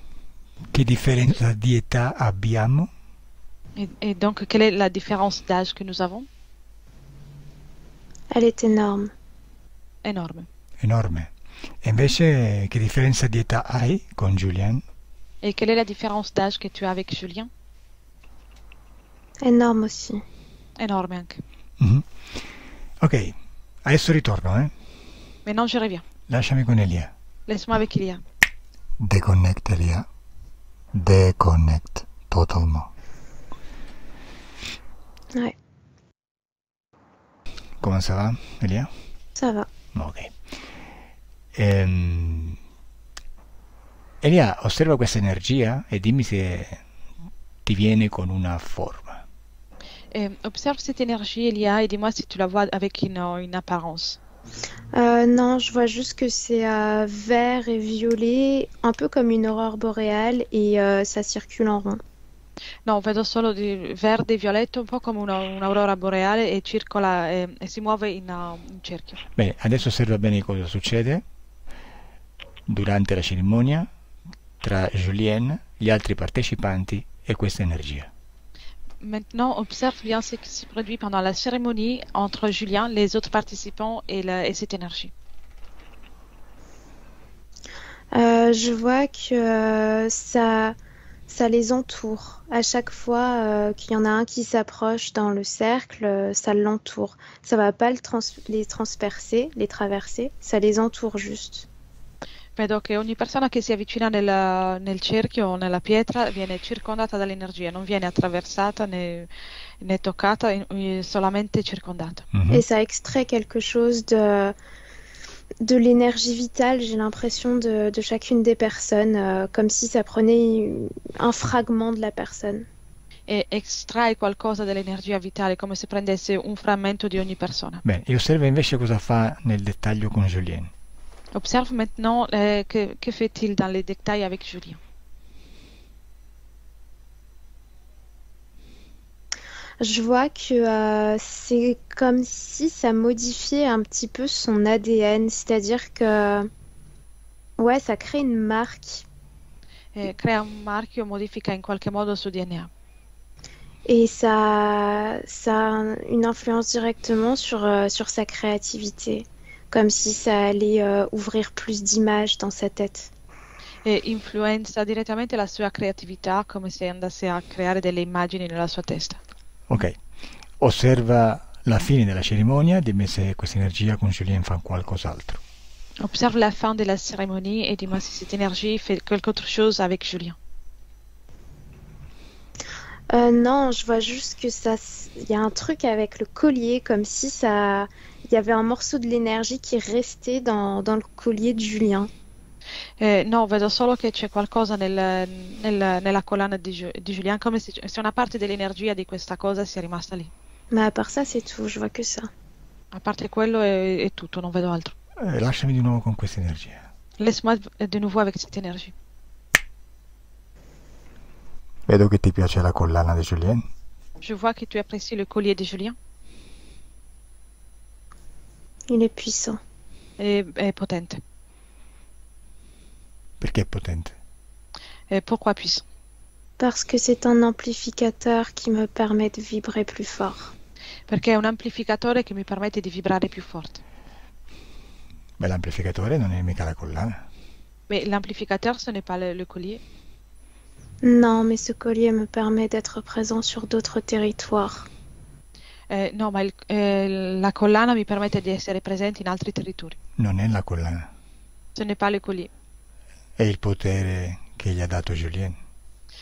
che differenza di età abbiamo? Et donc, quelle est la différence d'âge que nous avons? Elle est énorme. Énorme. Enorme. E invece che differenza di età hai con Julien? Et quelle est la différence d'âge que tu as avec Julien? Énorme aussi. Énorme anche. Mhm. Ok, adesso ritorno, eh? Maintenant, je reviens. Lasciami con Elia. Laisse-moi avec Ilia. Déconnecte, Elia. Déconnecte totalement. Ouais, Comment ça va, Elia? ça va. Ok. Elia, osserva questa energia e dimmi se ti viene con una forma. Observe cette énergie, Elia, et dis-moi si tu la vois avec une apparence. Non, je vois juste que c'est vert et violet, un peu comme une aurore boréale, et ça circule en rond. No, vedo solo di verde e violetto, un po' come un'aurora boreale e circola e si muove in cerchio. Bene, adesso osserva bene cosa succede durante la cerimonia tra Julien, gli altri partecipanti e questa energia. Maintenant, observe bien ce qui se produit pendant la cérémonie entre Julien, les autres participants et cette énergie. Je vois que ça les entoure. À chaque fois qu'il y en a un qui s'approche dans le cercle, ça l'entoure. Ça va pas les transpercer, les traverser, ça les entoure juste. Vedo che ogni persona che si avvicina nel cerchio o nella pietra viene circondata dall'energia, non viene attraversata né toccata, solamente circondata. Mhm. Et ça extrait quelque chose de l'énergie vitale, j'ai l'impression, de chacune des personnes, comme si ça prenait un fragment de la personne. E estrae qualcosa dell'energia vitale, come se prendesse un frammento di ogni persona. Bene, e osserva invece cosa fa nel dettaglio con Julien. Observe maintenant que fait-il dans les détails avec Julien. Je vois que c'est comme si ça modifiait un petit peu son ADN, c'est-à-dire que ouais, ça crée une marque Crea un marchio, modifica in qualche modo il suo DNA. et ça a une influence directement sur sa créativité, comme si ça allait ouvrir plus d'images dans sa tête. E influenza direttamente la sua creatività, come se andasse a creare delle immagini nella sua testa. Ok, osserva la fine della cerimonia, dimmi se questa energia con Julien fa qualcos'altro. Observe la fin de la cérémonie et dis-moi si cette énergie fait quelque autre chose avec Julien. Non, je vois juste que il y a un truc avec le collier, comme si il y avait un morceau de l'énergie qui restait dans le collier de Julien. No, vedo solo che c'è qualcosa nella collana di Julien, come se una parte dell'energia di questa cosa sia rimasta lì. Mais à part ça, c'est tout, je vois que ça. A parte quello è tutto, non vedo altro. lasciami di nuovo con questa energia. Laisse-moi de nouveau avec cette énergie. Vedo che ti piace la collana di Julien. Je vois que tu apprécies le collier de Julien. Il est puissant. Et potente. Perché è potente? Et pourquoi puissant? Parce que c'est un amplificateur qui me permet de vibrer plus fort. Perché è un amplificatore che mi permette di vibrare più forte. Beh, l'amplificatore non è mica la collana. Mais l'amplificateur, ce n'est pas le collier. Non, mais ce collier me permet d'être présent sur d'autres territoires. No, ma la collana mi permette di essere presente in altri territori. Non è la collana. Ce n'est pas le collier. È il potere che gli ha dato Julien.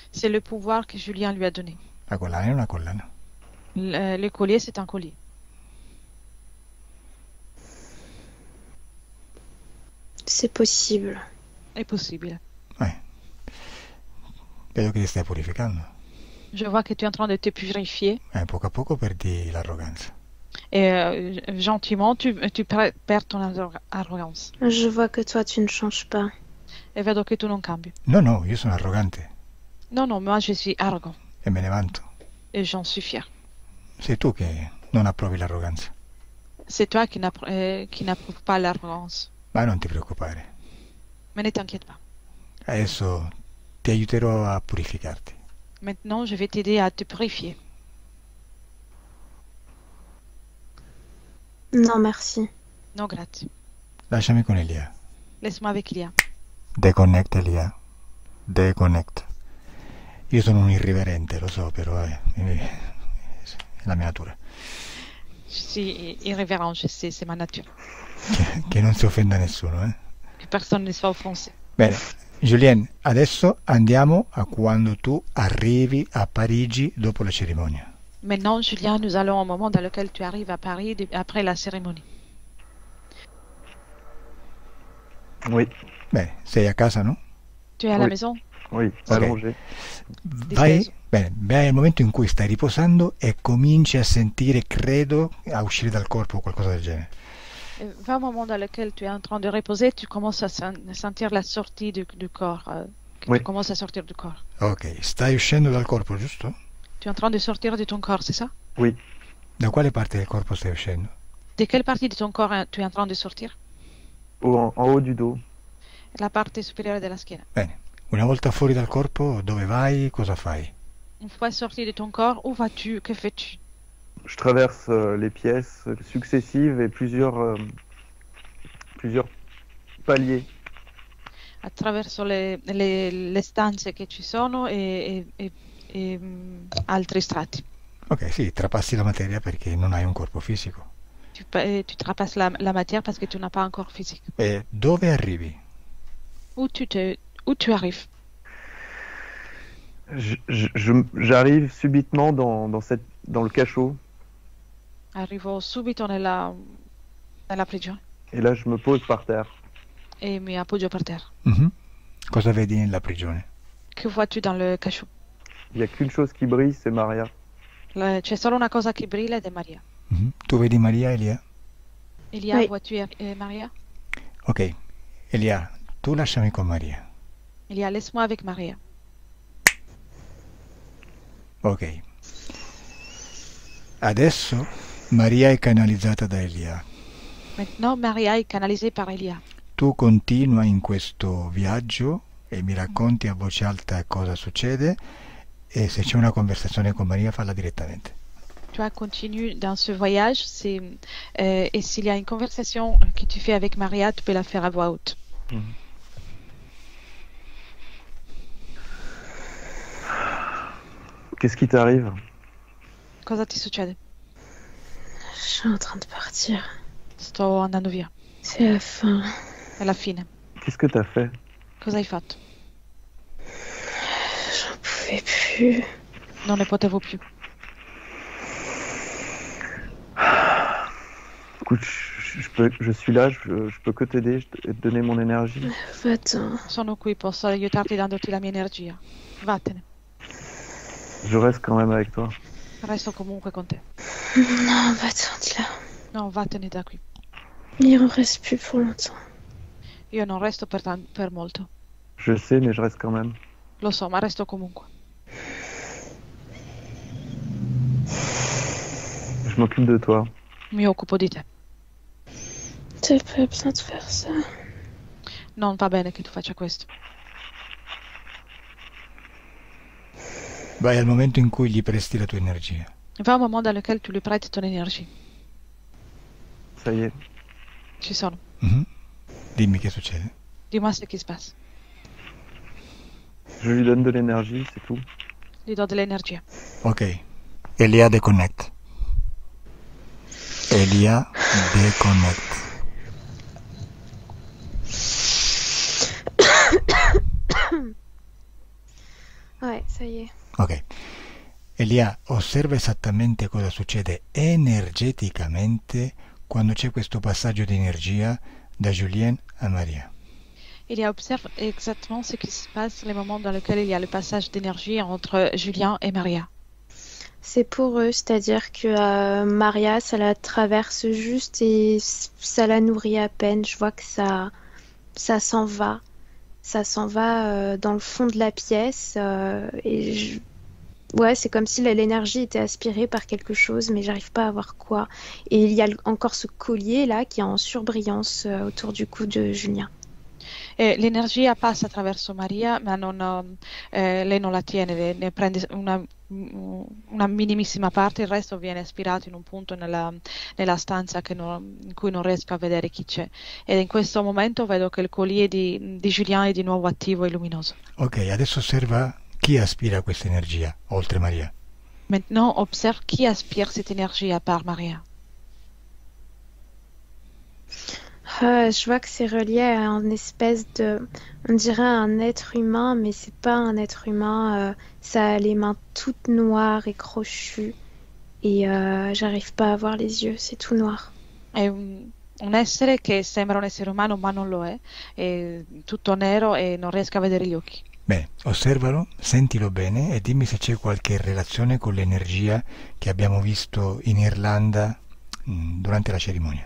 C'est le pouvoir que Julien lui a donné. La collana è una collana. Le collier, c'est un collier. C'est possible. È possibile. Vedo che ti stai purificando. Je vois que tu es en train de te purifier. Poco a poco perdi l'arroganza. Et gentiment, tu perds ton arrogance. Je vois que toi, tu ne changes pas. E vedo che tu non cambi. No, io sono arrogante. Non, moi je suis arrogant. E me ne vanto. Et j'en suis fier. Sei tu che non approvi l'arroganza. C'est toi qui n'approuve pas l'arrogance. Ma non ti preoccupare. Mais ne t'inquiète pas. Adesso ti aiuterò a purificarti. Maintenant, je vais t'aider à te purifier. Non, merci. Non, grazie. Lasciami con Elia. Laisse-moi avec Elia. Deconnect Elia. Deconnect. Io sono un irriverente, lo so, però è la mia natura. Je suis irrévérent, je sais, c'est ma nature. Che non si offenda nessuno, eh? Que personne ne soit offensé. Bene, Julien, adesso andiamo a quando tu arrivi a Parigi dopo la cerimonia. Maintenant, Julien, nous allons au moment dans lequel tu arrives à Paris après la cérémonie. Oui, Bene, sei a casa, no? Tu es à la maison? oui, Ok. allongé. Vai al momento in cui stai riposando e cominci a sentire, credo, a uscire dal corpo o qualcosa del genere. Va au moment dans lequel tu es en train de reposer, tu commences à sentir la sortie du corps. Oui. Tu commences à sortir du corps. Ok, stai uscendo dal corpo, giusto? Tu es en train de sortir de ton corps, c'est ça? Oui, Da quale parte del corpo stai uscendo? De quelle partie de ton corps tu es en train de sortir? en haut du dos. La parte supérieure de la schiena. Bene, una volta fuori dal corpo, dove vai? Cosa fai? Une fois sorti de ton corps, où vas-tu? Que fais-tu? Je traverse les pièces successives et plusieurs paliers. Attraverso le stanze che ci sono e altri strati. Ok, sì, trapassi la materia perché non hai un corpo fisico. Tu trapasses la matière parce que tu n'as pas un corps physique. E dove arrivi? Où tu arrives? J'arrive subitement dans le cachot Arrivo subito nella prigione et là je me pose par terre. e mi appoggio per terra. Mhm. Cosa vedi nella prigione? Que vois-tu dans le cachot? Il n'y a qu'une chose qui brille, c'est Maria. C'è solo una cosa che brilla ed è Maria. Mhm. Tu vedi Maria, Elia? Elia, Oui. vois-tu Maria? Ok, Elia, tu lasciami con Maria. Elia, laisse-moi avec Maria. Ok. Adesso Maria è canalizzata da Elia. Maintenant, Maria è canalisée par Elia. Tu continua in questo viaggio e mi racconti a voce alta cosa succede e se c'è una conversazione con Maria falla direttamente. Tu continues dans ce voyage, et s'il y a une conversation que tu fais avec Maria, tu peux la faire à voix haute. Qu'est-ce qui t'arrive? Cosa ti succede? Je suis en train de partir. Sto andando via. C'est la fin. È la fine. Qu'est-ce que t'as fait? Cosa hai fatto? J'en pouvais plus. Non ne potevo più. Écoute, je suis là, je peux que t'aider, te donner mon énergie. Va-t'en. Sono qui, posso aiutarti dandoti la mia energia. Vattene. Je reste quand même avec toi. Resto comunque con te. Non, va-t'en, dis-là. No, vattene da qui. Il en reste plus pour longtemps. Io non resto per molto. Je sais, mais je reste quand même. Lo so, ma resto comunque. Je m'occupe de toi. Mi occupo di te. T'as pas besoin de faire ça. Non va bene che tu faccia questo. Vai al momento in cui gli presti la tua energia. Va un moment dans lequel tu lui prêtes ton énergie. Ça y est. Ci sono. Mhm. Dimmi che succede. Dis-moi ce qui se passe. Je lui donne de l'énergie, c'est tout. Gli do dell'energia. Ok. Elia deconnect. Elia deconnect. Ouais, ça y est. Ok. Elia, osserva esattamente cosa succede energeticamente quando c'è questo passaggio di energia da Julien a Maria. Il observe exactement ce qui se passe les moments dans lesquels il y a le passage d'énergie entre Julien et Maria. C'est pour eux, c'est-à-dire que Maria, ça la traverse juste et ça la nourrit à peine. Je vois que ça s'en va. Ça s'en va dans le fond de la pièce. Ouais, c'est comme si l'énergie était aspirée par quelque chose, mais j'arrive pas à voir quoi. Et il y a encore ce collier là qui est en surbrillance autour du cou de Julien. E l'energia passa attraverso Maria, ma lei non la tiene, ne prende una minimissima parte, il resto viene aspirato in un punto nella stanza in cui non riesco a vedere chi c'è. Ed in questo momento vedo che il collier di Julien è di nuovo attivo e luminoso. Ok, adesso osserva chi aspira questa energia, oltre Maria. Maintenant, observe qui aspire cette énergie à part Maria. Je vois que c'est relié à une espèce de... On dirait un être humain, mais c'est pas un être humain. Ça a les mains toutes noires et crochues. Et j'arrive pas à voir les yeux, c'est tout noir. È un essere che sembra un essere umano, ma non lo è tutto nero e non riesco a vedere gli occhi. Bene, osservalo, sentilo bene e dimmi se c'è qualche relazione con l'energia che abbiamo visto in Irlanda durante la cerimonia.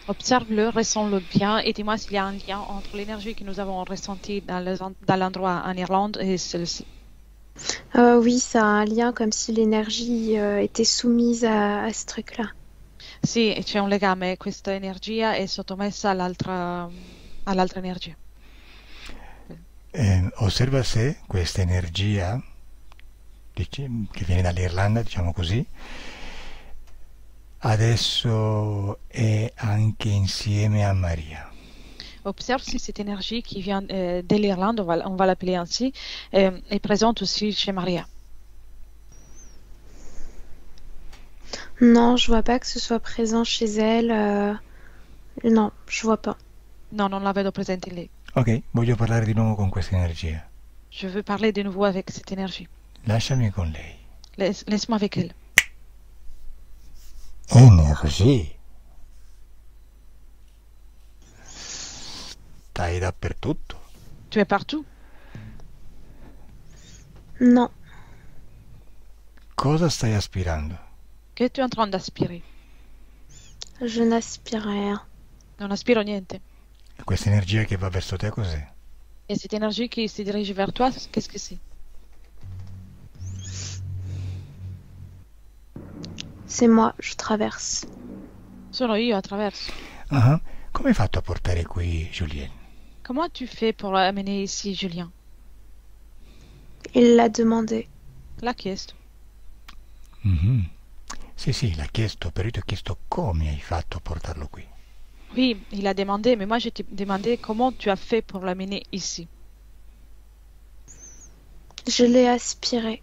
Observe-le, ressens-le bien et dis-moi s'il y a un lien entre l'énergie que nous avons ressentie dans l'endroit en Irlande et celle-ci. Oui, ça a un lien comme si l'énergie était soumise à ce truc-là. Sì, c'è un legame, questa energia è sottomessa all'altra energia. Osserva se questa energia che viene dall'Irlanda, diciamo così, adesso è anche insieme a Maria. Observe si cette énergie qui vient de l'Irlande, on va l'appeler ainsi, est présente aussi chez Maria. Non, je vois pas que ce soit présent chez elle. Non, je vois pas. No, non la vedo presente in lei. Ok, voglio parlare di nuovo con questa energia. Je veux parler de nouveau avec cette énergie. Lasciami con lei. Laisse-moi avec elle. Energia. Stai dappertutto. Tu es partout. Non. Cosa stai aspirando? Che tu es en train d'aspirer? Je n'aspire rien. Non aspiro niente. E questa energia che va verso te cos'è? Et cette énergie qui se dirige vers toi, qu'est-ce que c'est? C'est moi, je traverse. Sono io attraverso. Ah, come hai fatto a portare qui Julien? Comment tu fais pour amener ici Julien? Il l'a demandé. L'ha chiesto. Mhm. Sì, l'ha chiesto, però io ti ho chiesto come hai fatto a portarlo qui. Oui, il a demandé, mais moi je t'ai demandé comment tu as fait pour l'amener ici. Je l'ai aspiré.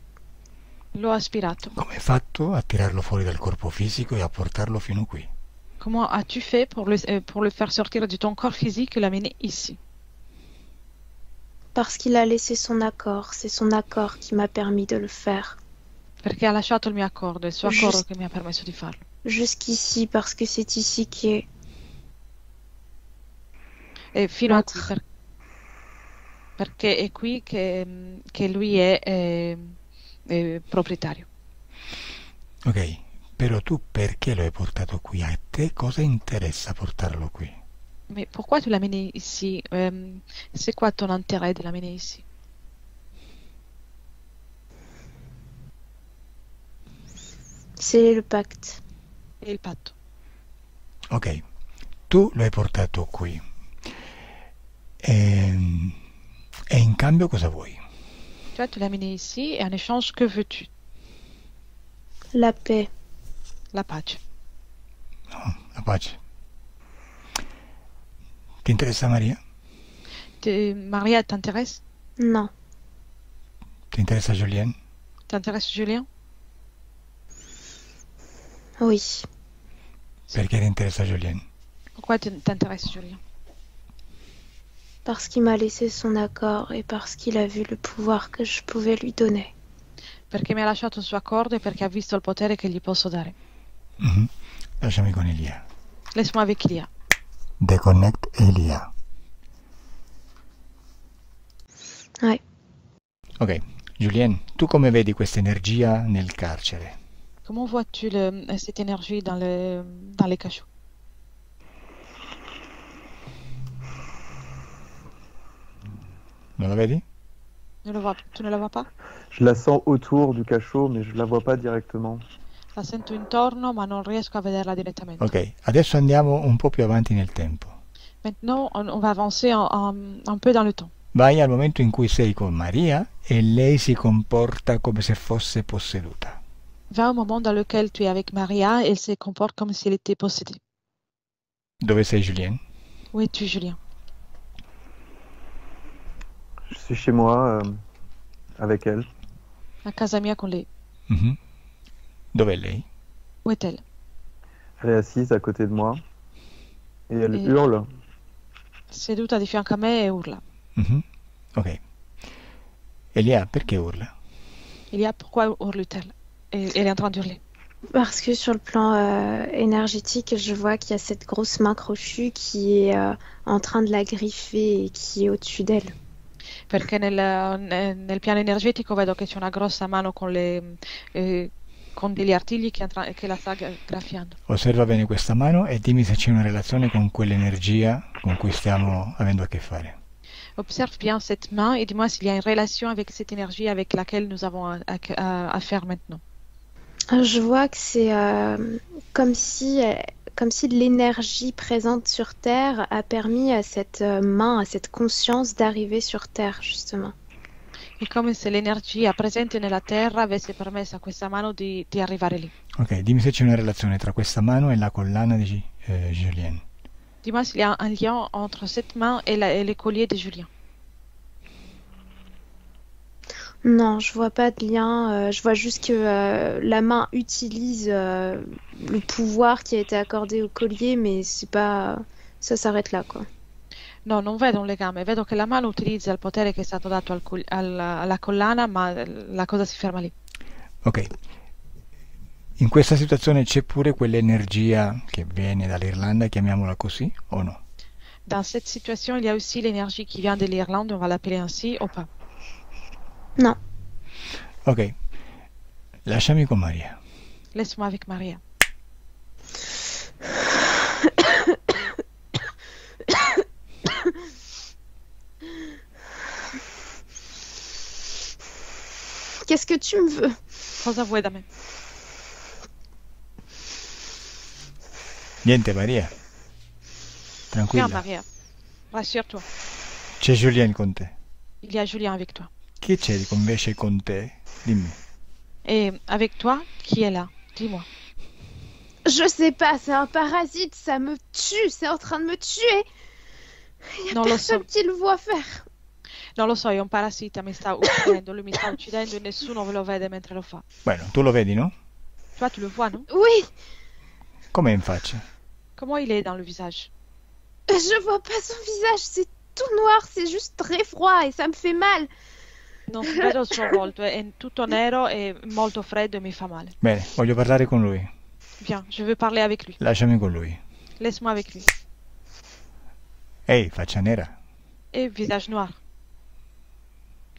L'ho aspirato. Come hai fatto a tirarlo fuori dal corpo fisico e a portarlo fino qui? Comment as-tu fait pour le faire sortir de ton corps physique et l'amener ici? Parce qu'il a laissé son accord. C'est son accord qui m'a permis de le faire. Perché ha lasciato il mio accordo, il suo accordo che mi ha permesso di farlo. Jusqu'ici, parce que c'est ici qui est... E fino a qui, perché è qui che lui è proprietario. Ok, Però tu perché lo hai portato qui? A te cosa interessa portarlo qui? Mais pourquoi tu l'as amené ici? C'est quoi ton intérêt de l'amener ici? C'est le pacte. Et il patto. Ok, tu lo hai portato qui. E in cambio cosa vuoi? Toi, tu l'as amené ici et en échange, que veux-tu? La paix. La pace. No, la pace. Ti interessa Maria? Maria t'intéresse? Non. Ti interessa Julien? T'intéresse Julien? Oui. Perché ti interessa Julien? Pourquoi t'intéresse Julien? Parce qu'il m'a laissé son accord et parce qu'il a vu le pouvoir que je pouvais lui donner. Perché mi ha lasciato il suo accordo e perché ha visto il potere che gli posso dare. Mhm. Lasciami con Elia. Laisse-moi avec Ilia. Deconnect Elia. Ouais. Ok, Julien, tu come vedi questa energia nel carcere? Comment vois-tu cette énergie dans les cachots? Non la vedi? Tu ne la vois pas? Je la sens autour du cachot, mais je la vois pas directement. La sento intorno, ma non riesco a vederla direttamente. Ok, adesso andiamo un po' più avanti nel tempo. Maintenant, on va avancer un peu dans le temps. Vai al momento in cui sei con Maria e lei si comporta come se fosse posseduta. Va au moment dans lequel tu es avec Maria et elle se comporte comme si elle était possédée. Dove sei Julien? Où es-tu, Julien? Je suis chez moi avec elle. A casa mia con lei. Mhm. Dov'è lei? Où est-elle? Elle est assise à côté de moi et elle Et- hurle. Seduta di fianco a me e urla. Mhm. Ok. Elia, perché urla? Ilia, pourquoi hurle-t-elle? Et elle est en train d'hurler. Parce que sur le plan énergétique, je vois qu'il y a cette grosse main crochue qui est en train de la griffer et qui est au-dessus d'elle. Perché nel piano energetico vedo che c'è una grossa mano con degli artigli che la sta graffiando. Osserva bene questa mano e dimmi se c'è una relazione con quell'energia con cui stiamo avendo a che fare. Observe bien cette main et dis-moi s'il y a une relation avec cette énergie avec laquelle nous avons à faire maintenant. Je vois que c'est comme si l'énergie présente sur Terre a permis à cette main, à cette conscience d'arriver sur Terre, justement. È come se l'energia presente nella Terra avesse permesso a questa mano di arrivare lì. Ok, dimmi se c'è una relazione tra questa mano e la collana di Julien. Dis-moi s'il y a un lien entre cette main et les colliers de Julien. Non, je vois pas de lien. Je vois juste que la main utilise le pouvoir qui a été accordé au collier, mais c'est pas, ça s'arrête là, quoi. No, non vedo un legame, vedo che la mano utilizza il potere che è stato dato alla collana, ma la cosa si ferma lì. Ok. In questa situazione c'è pure quell'energia che viene dall'Irlanda, chiamiamola così, o no? Dans cette situation, il y a aussi l'énergie qui vient de l'Irlande, on va l'appeler ainsi, ou pas. Non. Ok. Lasciami con Maria. Laisse-moi avec Maria. Qu'est-ce que tu me veux? Cosa vuoi da me? Niente Maria. Viens, Tranquilla. Maria. Rassure-toi. C'è Julien con te. Il y a Julien avec toi. Chi c'è invece con te? Dimmi. Et avec toi, qui est là? Dis-moi. Je sais pas, c'est un parasite, ça me tue, c'est en train de me tuer. Il y a Non lo so. personne qui le voit faire. Non lo so, è un parassita, mi sta uccidendo, lui mi sta uccidendo e nessuno ve lo vede mentre lo fa. Bueno, tu lo vedi, no? Toi, tu le vois, non? Oui, Com'è in faccia? Comment il est dans le visage? je vois pas son visage, c'est tout noir, c'est juste très froid et ça me fait mal. Non si vedo il suo volto, è tutto nero e molto freddo e mi fa male. Bene, voglio parlare con lui. Bien, je veux parler avec lui. Lasciami con lui. Laisse-moi avec lui. Ehi, faccia nera. Et visage noir.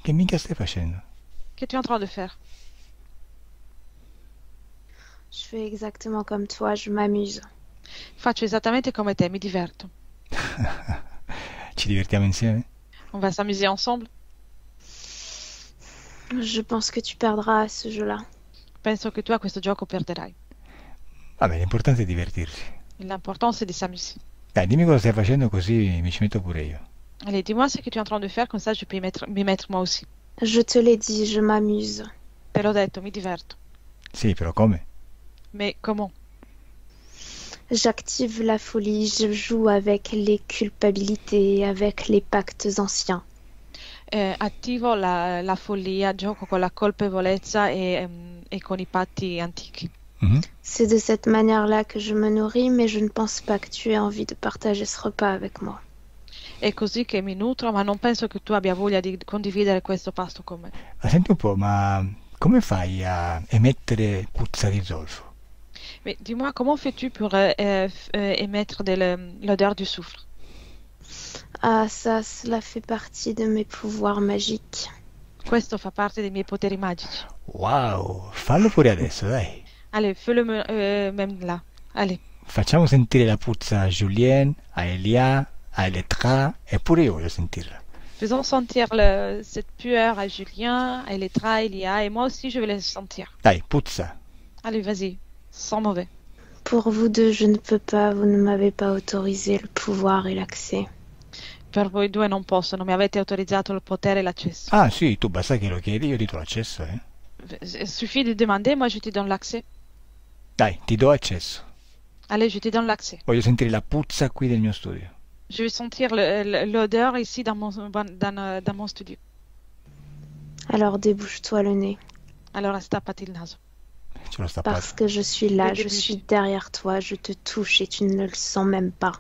Che minchia stai facendo? Qu'es-tu en train de faire? Je fais exactement comme toi, je m'amuse. Faccio esattamente come te, mi diverto. Ci divertiamo insieme? On va s'amuser ensemble? Je pense que tu perdras à ce jeu-là. Penso che tu a questo gioco perderai. Vabbè, l'importante è divertirsi. L'important, c'est de s'amuser. Dai, dimmi cosa stai facendo così mi ci metto pure io. Allez, dis-moi ce que tu es en train de faire, comme ça je peux m'y mettre moi aussi. Je te l'ai dit, je m'amuse. Te l'ho detto, mi diverto. Sì, però come? Mais comment? J'active la folie, je joue avec les culpabilités, avec les pactes anciens. Attivo la follia, gioco con la colpevolezza e con i patti antichi. Mhm. C'est de cette manière-là que je me nourris, mais je ne pense pas que tu aies envie de partager ce repas avec moi. È così che mi nutro, ma non penso che tu abbia voglia di condividere questo pasto con me. Ma senti un po', ma come fai a emettere puzza di zolfo? Mais dis-moi, comment fais-tu pour émettre l'odeur du soufre? Ah, ça, cela fait partie de mes pouvoirs magiques. Questo fa parte dei miei poteri magici. Wow, fallo pure adesso, dai. Allez, fais-le même là. Allez, Facciamo sentire la puzza a Julien, a Elia, a Elettra e pure io voglio sentirla. faisons sentir cette pueur à Julien, à Elettra, à Elia, et moi aussi je vais le sentir. Dai, puzza. Allez, vas-y, sans mauvais. Pour vous deux, je ne peux pas, vous ne m'avez pas autorisé le pouvoir et l'accès. Per voi due non posso, non mi avete autorizzato il potere e l'accesso. Ah sì, tu basta che lo chiedi, io ti do l'accesso, eh. Suffit de demander, moi je te donne l'accès. Dai, ti do accesso. Allez, je te donne l'accès. Voglio sentire la puzza qui del mio studio. Je vais sentir l'odeur ici dans mon studio. Alors débouche-toi le nez, Allora stappati il naso. Ce l'ho parce stappato. que je suis là, je Débouche. suis derrière toi, je te touche et tu ne le sens même pas.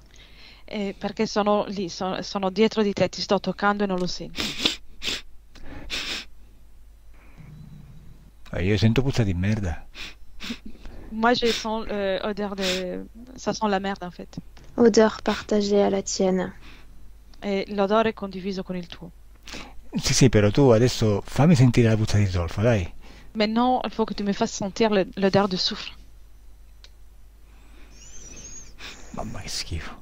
Perché sono lì, sono dietro di te, ti sto toccando e non lo senti. Io sento puzza di merda. Moi, je sens odeur de... Ça sent la merde, en fait. Odeur partagée à la tienne. E l'odore è condiviso con il tuo. Sì, sì, però tu adesso fammi sentire la puzza di zolfo, dai. Maintenant, il faut que tu me fasses sentir l'odeur de soufre. Mamma che schifo.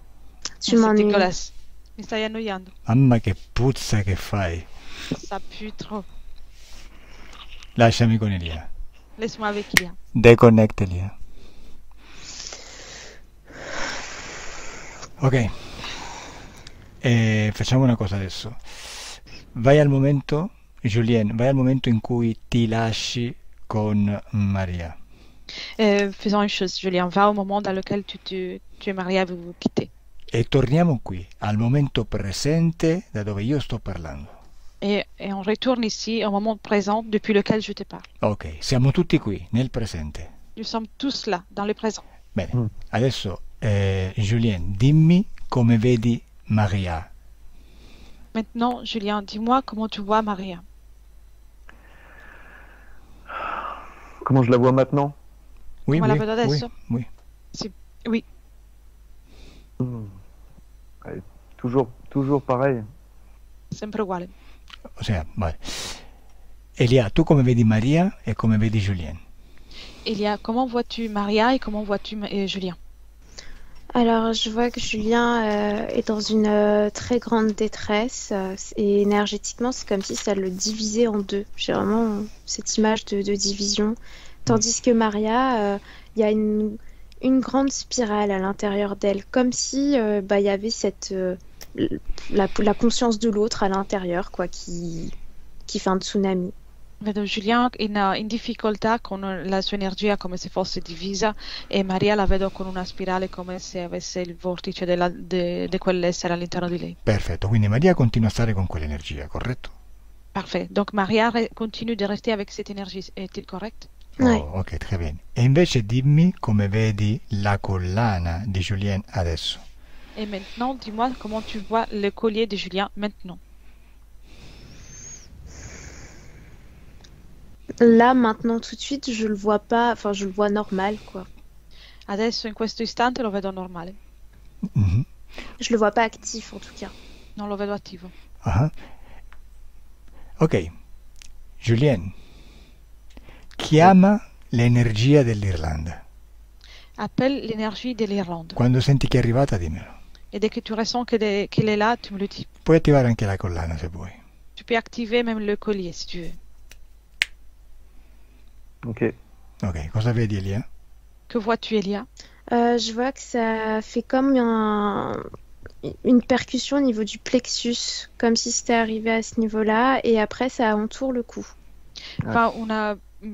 Tu C'est m'ennuies. dégueulasse. Mi stai annoiando. Mamma che puzza che fai. Ça pue trop. Lasciami con Elia. Laisse-moi avec Ilia. Deconnect Elia. Ok. Facciamo una cosa adesso. Vai al momento, Julien, vai al momento in cui ti lasci con Maria. Faisons une chose, Julien. Va au moment dans lequel tu es marié, vous vous quittez. E torniamo qui, al momento presente da dove io sto parlando. Et on retourne ici au moment présent depuis lequel je te parle. Ok, siamo tutti qui, nel presente. Nous sommes tous là, dans le présent. Bene, adesso Julien, dimmi come vedi Maria. Maintenant, Julien, dis-moi comment tu vois Maria. Comment je la vois maintenant? Oui, Come la oui, vedo oui, adesso? oui. Oui, Ouais, toujours pareil. sempre uguale. Ossia, vale. Elia, tu come vedi Maria e come vedi Julien? Elia, comment vois-tu Maria et comment vois-tu Julien? Alors, je vois que Julien est dans une très grande détresse et énergétiquement, c'est comme si ça le divisait en deux. J'ai vraiment cette image de division. Tandis que Maria, il y a une grande spirale à l'intérieur d'elle, comme si il y avait la conscience de l'autre à l'intérieur, quoi, qui fait un tsunami. Vedo Julien in difficoltà con la sua energia come se fosse divisa e Maria la vedo con una spirale come se avesse il vortice di quell'essere all'interno di lei. Perfetto, quindi Maria continua a stare con quell'energia, corretto? Parfait. Donc Maria continue de rester avec cette énergie. Est-il correct? Ouais. Oh, ok, très bien. E invece dimmi come vedi la collana di Julien adesso. Et maintenant, dis-moi comment tu vois le collier de Julien maintenant. Là, maintenant, tout de suite, je le vois pas, enfin, je le vois normal, quoi. Adesso in questo istante lo vedo normale, Mhm. Je le vois pas actif, en tout cas. non lo vedo attivo. Ah. Ok, Julien, chiama l'energia dell'Irlanda. Appelle l'énergie de l'Irlande. Quando senti che è arrivata, dimmelo. Et dès que tu ressens qu'elle est là, tu me le dis. Puoi attivare anche la collana se vuoi. Tu peux activer même le collier si tu veux. Ok. Ok, cosa vedi Elia? Que vois-tu, Elia? Je vois que ça fait comme une percussion au niveau du plexus, comme si c'était arrivé à ce niveau-là, et après ça entoure le cou. Fa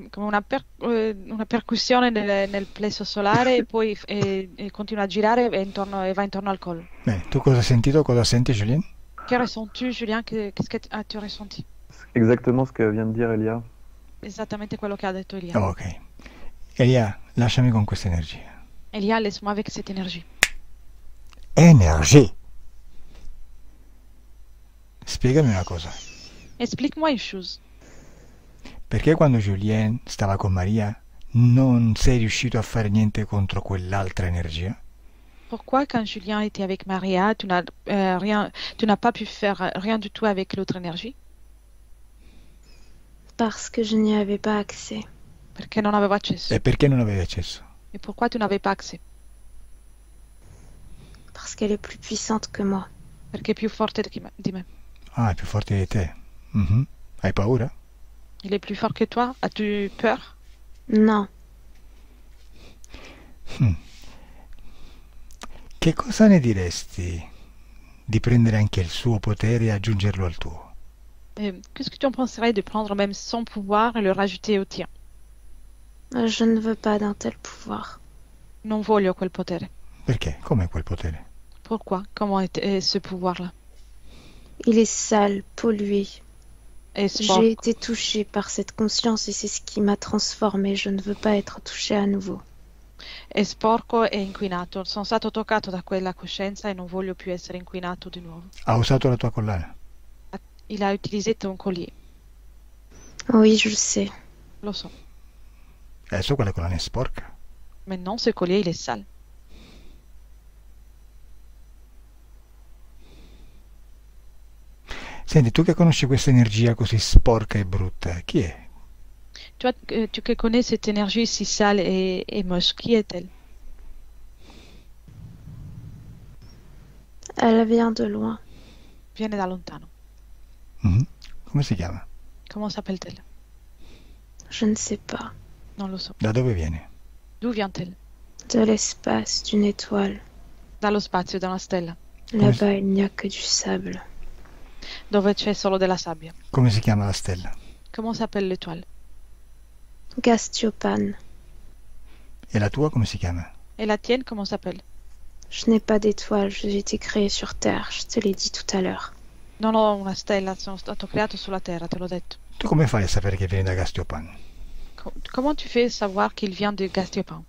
come una percussione nel plesso solare e poi continua a girare e va intorno al collo. Bene, tu cosa hai sentito? Cosa senti Julien? Que ressens-tu, Julien? Qu'est-ce que tu as ressenti? Exactement ce que vient de dire Elia. Esattamente quello che ha detto Elia. Oh, ok. Elia, lasciami con questa energia. Elia, laisse-moi avec cette énergie. Energie! Spiegami una cosa. Explique-moi une chose. Perché quando Julien stava con Maria non sei riuscito a fare niente contro quell'altra energia? Pourquoi, quand Julien était avec Maria, tu n'as pas pu faire rien du tout avec l'autre énergie? Parce que je n'y avais pas accès. Perché non avevo accesso. E perché non avevi accesso? Et pourquoi tu n'avais pas accès? Parce qu'elle est plus puissante que moi. Perché è più forte di me. Ah, è più forte di te. Mhm. Hai paura? Il est plus fort que toi? As-tu peur? Non. Che cosa ne diresti di prendere anche il suo potere e aggiungerlo al tuo? Qu'est-ce que tu en penserais de prendre même son pouvoir et le rajouter au tien? Je ne veux pas d'un tel pouvoir. Non voglio quel potere. Perché? Com'è quel potere? Pourquoi? Comment est ce pouvoir-là? Il est sale, pollué. È J'ai sporco. été touchée par cette conscience et c'est ce qui m'a transformée. Je ne veux pas être touchée à nouveau. È sporco e inquinato. Sono stato toccato da quella coscienza e non voglio più essere inquinato di nuovo. Ha usato la tua collana? Il a utilisé ton collier. Oui, je le sais. Lo so. Adesso quella collana è sporca. Maintenant, ce collier, il est sale. Senti, tu che conosci questa energia così sporca e brutta, chi è? Tu qui connais cette énergie si sale et moche, qui est-elle? Elle vient de loin. Viene da lontano. Mhm. Come si chiama? Comment s'appelle-t-elle? Je ne sais pas. Non lo so. Da dove viene? D'où vient-elle? De l'espace, d'une étoile. Dallo spazio, da una stella, Là-bas, il n'y a que du sable. dove c'è solo della sabbia. Come si chiama la stella? Comment s'appelle l'étoile? Gastiopan. E la tua come si chiama? Et la tienne, comment s'appelle? Je n'ai pas d'étoile, j'ai été créée sur Terre, je te l'ai dit tout à l'heure. Non ho una stella, sono stato creato sulla Terra, te l'ho detto. Tu come fai a sapere che viene da Gastiopan? Comment tu fais savoir qu'il vient de Gastiopan?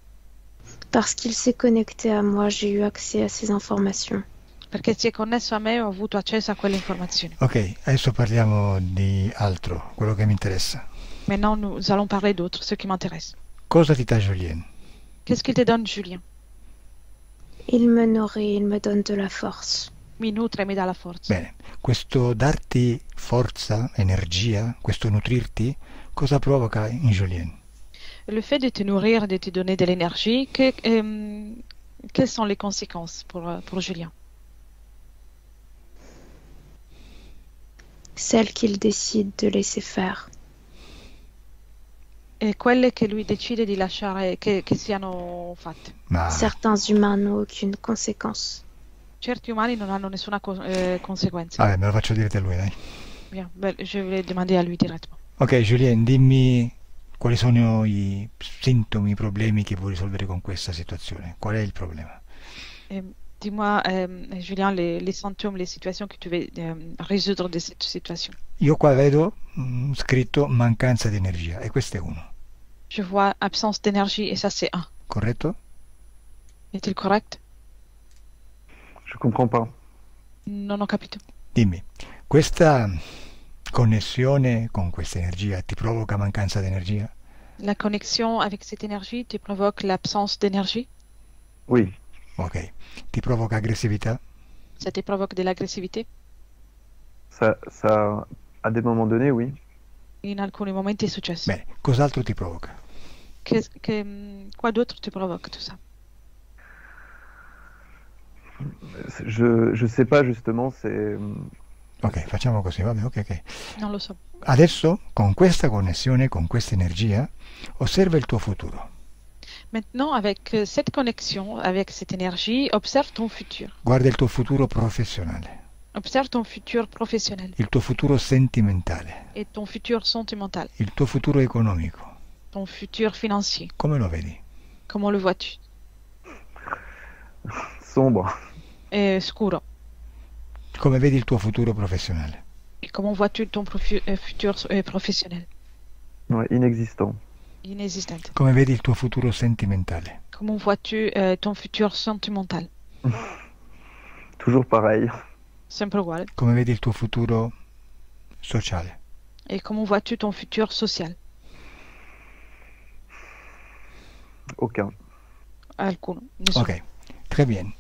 Parce qu'il s'est connecté à moi, j'ai eu accès à ces informations. Perché si è connesso a me e ho avuto accesso a quelle informazioni. Ok, adesso parliamo di altro, quello che mi interessa. Maintenant, nous allons parler d'autres, ce qui m'intéresse. Cosa ti dà Julien? Qu'est-ce qu'il te donne, Julien? Il me nourrit, il me donne de la force. Mi nutre e mi dà la forza. Bene, questo darti forza, energia, questo nutrirti, cosa provoca in Julien? Le fait de te nourrir, de te donner de l'énergie, quelles sont les conséquences pour Julien? Celle qu'il décide de laisser faire. E quelle che lui decide di lasciare, che siano fatte. Ma Certains humains n'ont aucune conséquence. Certi umani non hanno nessuna conseguenza. vabbè, me lo faccio dire da lui, dai. Bien, je vais demander à lui directement. Ok, Julien, dimmi quali sono i sintomi, i problemi che vuoi risolvere con questa situazione. Qual è il problema? Dis-moi, Julien, les symptômes, les situations que tu veux résoudre de cette situation. Io qua vedo scritto mancanza di energia e questo è uno, Je vois absence d'énergie et ça c'est un. corretto? Est-il correct? Je comprends pas. Non ho capito. Dimmi, questa connessione con questa energia ti provoca mancanza di energia? La connexion avec cette énergie te provoque l'absence d'énergie? Oui. Ok. Ti provoca aggressività? Ça te provoque de l'agressivité? Ça, à des moments donnés, oui. In alcuni momenti è successo. Bene, cos'altro ti provoca? Quoi d'autre te provoque tout ça? Je sais pas justement, c'est... Ok, facciamo così, vabbè, ok. Non lo so. Adesso, con questa connessione, con questa energia, osserva il tuo futuro. Maintenant, avec cette connexion, avec cette énergie, observe ton futur. Guarda il tuo futuro professionale, Observe ton futur professionnel il tuo futuro sentimentale, et ton futur sentimental, il tuo futuro economico. ton futur financier. Come lo vedi? Comment le vois-tu? sombre. Scuro. Come vedi il tuo futuro professionale? Et comment vois-tu ton futur professionnel? Ouais, inexistant. Inexistant. Come vedi il tuo futuro sentimentale? Comment vois-tu ton futur sentimental? Toujours pareil. Sempre uguale. Come vedi il tuo futuro sociale? Et comment vois-tu ton futur social? Aucun. Alcuno. Nessuno. Ok, très bien.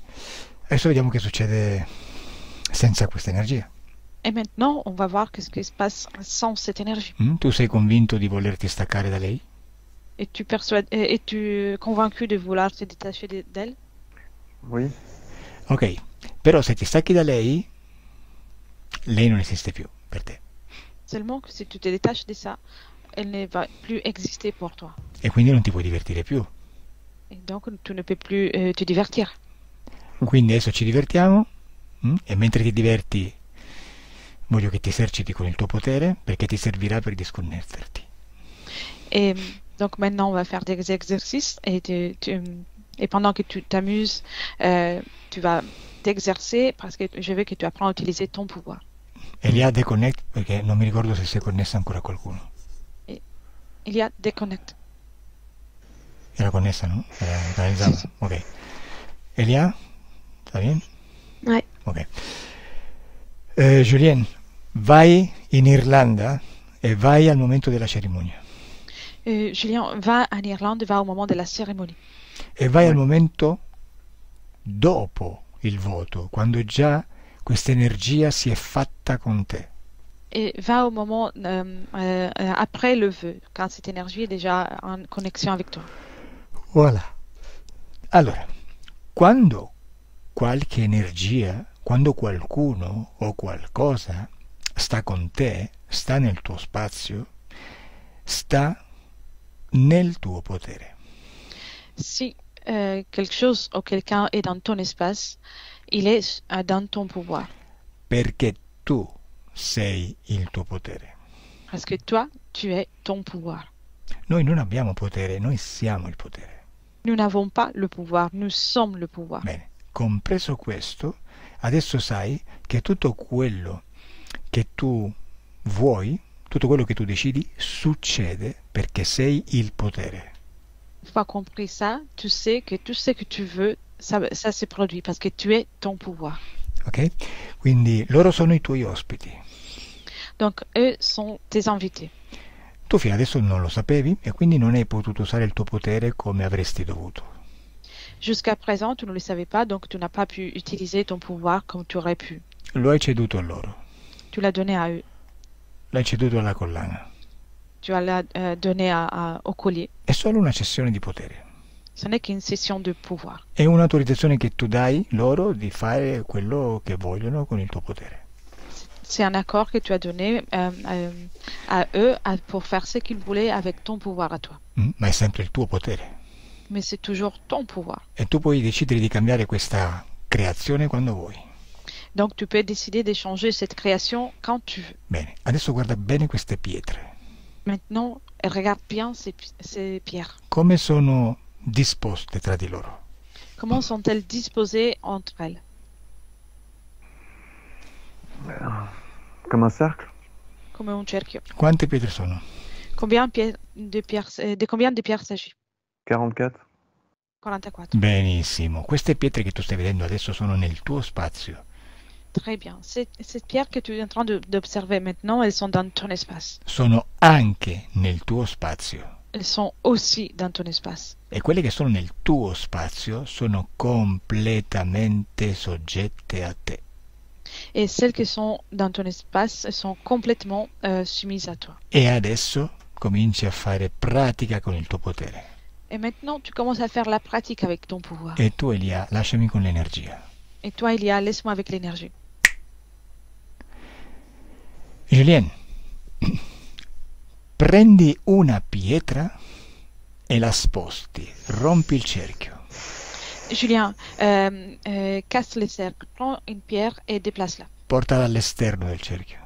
Adesso vediamo che succede senza questa energia. Et maintenant, on va voir ce qui se passe sans cette énergie. Tu sei convinto di volerti staccare da lei? Es-tu convaincu de vouloir te détacher d'elle? Oui. Ok, però se ti stacchi da lei, lei non esiste più per te. Seulement que si tu te détaches de ça, elle ne va plus exister pour toi. E quindi non ti puoi divertire più. Et donc, tu ne peux plus te divertir. Quindi adesso ci divertiamo e mentre ti diverti voglio che ti eserciti con il tuo potere perché ti servirà per disconnetterti. Et donc maintenant, on va faire des exercices et pendant que tu t'amuses, tu vas t'exercer parce que je veux que tu apprennes à utiliser ton pouvoir. Elia, deconnect perché non mi ricordo se sei connessa ancora a qualcuno. Il y a déconnect. Era connessa, no? Era canalizzata? Sì. Ok. Elia? Sta bien? Ouais. Ok. Julien, vai in Irlanda e vai al momento della cerimonia. Julien, va en Irlande, va au moment de la cérémonie. E vai al momento dopo il voto, quando già questa energia si è fatta con te. Et va au moment après le vœu, quand cette énergie est déjà en connexion avec toi. Voilà. Allora, quando qualche energia, quando qualcuno o qualcosa sta con te, sta nel tuo spazio, sta nel tuo potere. Si quelque chose ou quelqu'un est dans ton espace, il est dans ton pouvoir. Perché tu sei il tuo potere. Parce que toi, tu es ton pouvoir. Noi non abbiamo potere, noi siamo il potere. Nous n'avons pas le pouvoir, nous sommes le pouvoir. Bene, compreso questo, adesso sai che tutto quello che tu vuoi, tutto quello che tu decidi, succede perché sei il potere. Une fois compris ça, tu sais que tout ce que tu veux, ça se produit parce que tu es ton pouvoir. Ok? Quindi loro sono i tuoi ospiti. Donc, eux sont tes invités. Tu fino adesso non lo sapevi e quindi non hai potuto usare il tuo potere come avresti dovuto. Jusqu'à présent, tu ne le savais pas, donc tu n'as pas pu utiliser ton pouvoir comme tu aurais pu. Lo hai ceduto a loro. Tu l'as donné à eux. L'hai ceduto alla collana. Tu l'as donné au collier. È solo una cessione di potere. Ce n'est qu'une session de pouvoir. È un'autorizzazione che tu dai loro di fare quello che vogliono con il tuo potere. C'est un accord que tu as donné à eux pour faire ce qu'ils voulaient avec ton pouvoir à toi. Ma è sempre il tuo potere. Mais c'est toujours ton pouvoir. E tu puoi decidere di cambiare questa creazione quando vuoi. Donc tu peux décider de changer cette création quand tu veux. Bene, adesso guarda bene queste pietre. Maintenant, regarde bien ces pierres. Come sono disposte tra di loro? Comment sont-elles disposées entre elles? Comme un cercle. Come un cerchio. Quante pietre sono? Combien de pierres s'agit? 44. 44. Benissimo, queste pietre che tu stai vedendo adesso sono nel tuo spazio. Très bien. Ces pierres que tu es en train d'observer maintenant, elles sont dans ton espace. Sono anche nel tuo spazio. Elles sont aussi dans ton espace. E quelle che sono nel tuo spazio sono completamente soggette a te. Et celles qui sont dans ton espace sont complètement soumises à toi. E adesso cominci a fare pratica con il tuo potere. Et maintenant, tu commences à faire la pratique avec ton pouvoir. E tu, Elia, lasciami con l'energia. Et toi, Elia, laisse-moi avec l'énergie. Julien, prendi una pietra e la sposti, rompi il cerchio. Julien, casse le cercle, prends une pierre et déplace-la. Portala all'esterno del cerchio.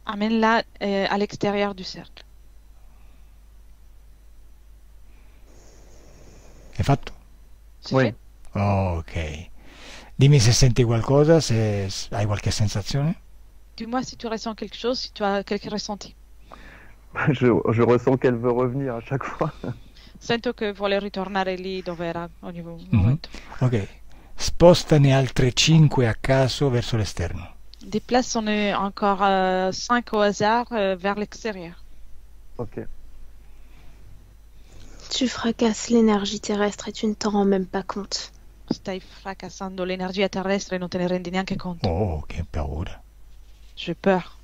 Amène-la à l'extérieur du cercle. Hai fatto? C'est Oui. fait? Ok. Dimmi se senti qualcosa, se hai qualche sensazione. Dis-moi si tu ressens quelque chose, si tu as quelque ressenti. Je ressens qu'elle veut revenir à chaque fois. Sento che vuole ritornare lì dove era ogni Mhm. momento. Ok. Spostane altre 5 a caso verso l'esterno. Déplace-en encore 5 au hasard vers l'extérieur. Ok. Tu fracasses l'énergie terrestre et tu ne t'en rends même pas compte. Stai fracassando l'energia terrestre e non te ne rendi neanche conto. Oh, che paura. J'ai peur.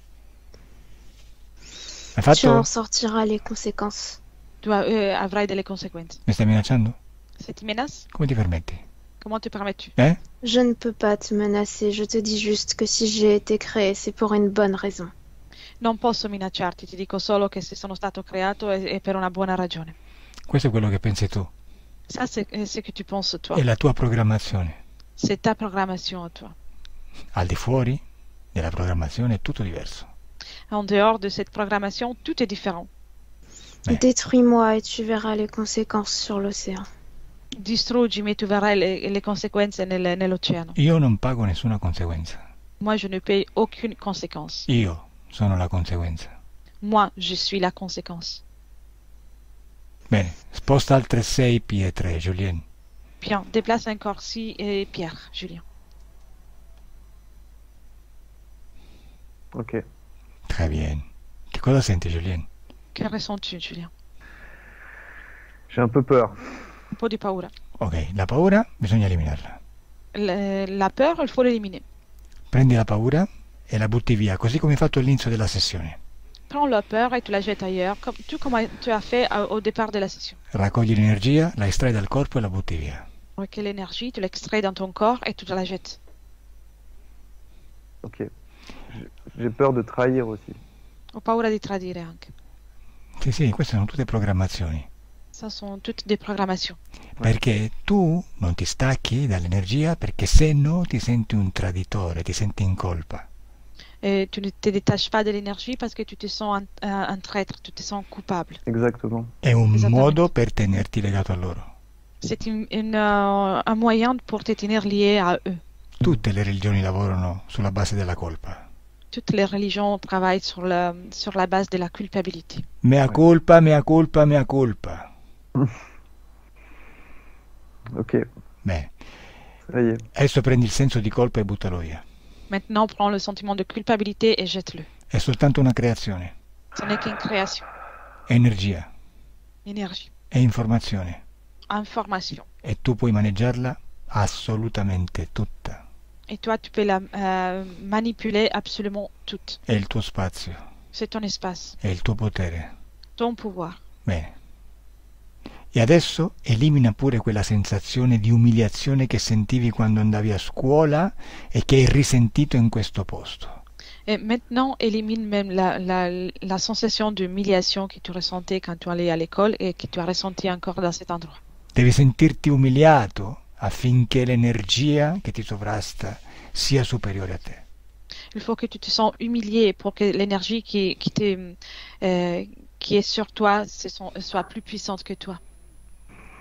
Hai Tu en fatto? ressortiras les conséquences. Tu avrai delle conseguenze. Mi stai minacciando? Se ti menace, Come ti permetti? comment te permets-tu? Je ne peux pas te menacer, je te dis juste que si j'ai été créé, c'est pour une bonne raison. Non posso minacciarti, ti dico solo che se sono stato creato è per una buona ragione. Questo è quello che pensi tu. Ça, c'est ce que tu penses toi. È la tua programmazione. C'est ta programmation à toi. Al di fuori della programmazione è tutto diverso. En dehors de cette programmation, tout est différent. Ouais. Détruis-moi et tu verras les conséquences sur l'océan. Distruggimi e tu verrai le conseguenze nell'oceano. Io non pago nessuna conseguenza. Moi, je ne paye aucune conséquence. Io sono la conseguenza. Moi, je suis la conséquence. Bene, sposta altre 6 pietre, Julien. Bien, déplace encore 6 pierres, Julien. Ok. Très bien. Che cosa senti, Julien? Que ressens-tu, Julien? J'ai un peu peur. Un po' di paura. Ok, la paura bisogna eliminarla. La peur, il faut l'éliminer. Prendi la paura e la butti via, così come hai fatto all'inizio della sessione. Prends la peur et tu la jettes ailleurs, comme tu as fait au départ de la session. Raccogli l'energia, la estrai dal corpo e la butti via. Avec l'énergie, tu l'extrais dans ton corps et tu la jettes. Ok. J'ai peur de trahir aussi. Ho paura di tradire anche. Sì, sì, queste sono tutte programmazioni. Ça sont toutes des programmations. Perché tu non ti stacchi dall'energia perché se no ti senti un traditore, ti senti in colpa. Et tu ne te détaches pas de l'énergie parce que tu te sens un traître, tu te sens coupable. Exactement. È un Esattamente. modo per tenerti legato a loro. C'est un moyen pour te tenir lié à eux. Tutte le religioni lavorano sulla base della colpa. Toutes les religions travaillent sur la base de la culpabilité. Mea colpa, mea colpa, mea colpa. Ok. Bene, Ça y est. adesso prendi il senso di colpa e buttalo via. Maintenant, prends le sentiment de culpabilité et jette-le. È soltanto una creazione. Ce n'est qu'une création. È energia, Énergie. è informazione. Information. E tu puoi maneggiarla assolutamente tutta. Et toi, tu peux la manipuler absolument toute. È il tuo spazio, C'est ton espace, è il tuo potere. ton pouvoir. Bene. E adesso elimina pure quella sensazione di umiliazione che sentivi quando andavi a scuola e che hai risentito in questo posto. Et maintenant, élimine même la sensation d'humiliation que tu ressentais quand tu allais à l'école et que tu as ressenti encore dans cet endroit. Devi sentirti umiliato affinché l'energia che ti sovrasta sia superiore a te. Il faut que tu te sens humilié pour que l'énergie qui est sur toi soit plus puissante que toi.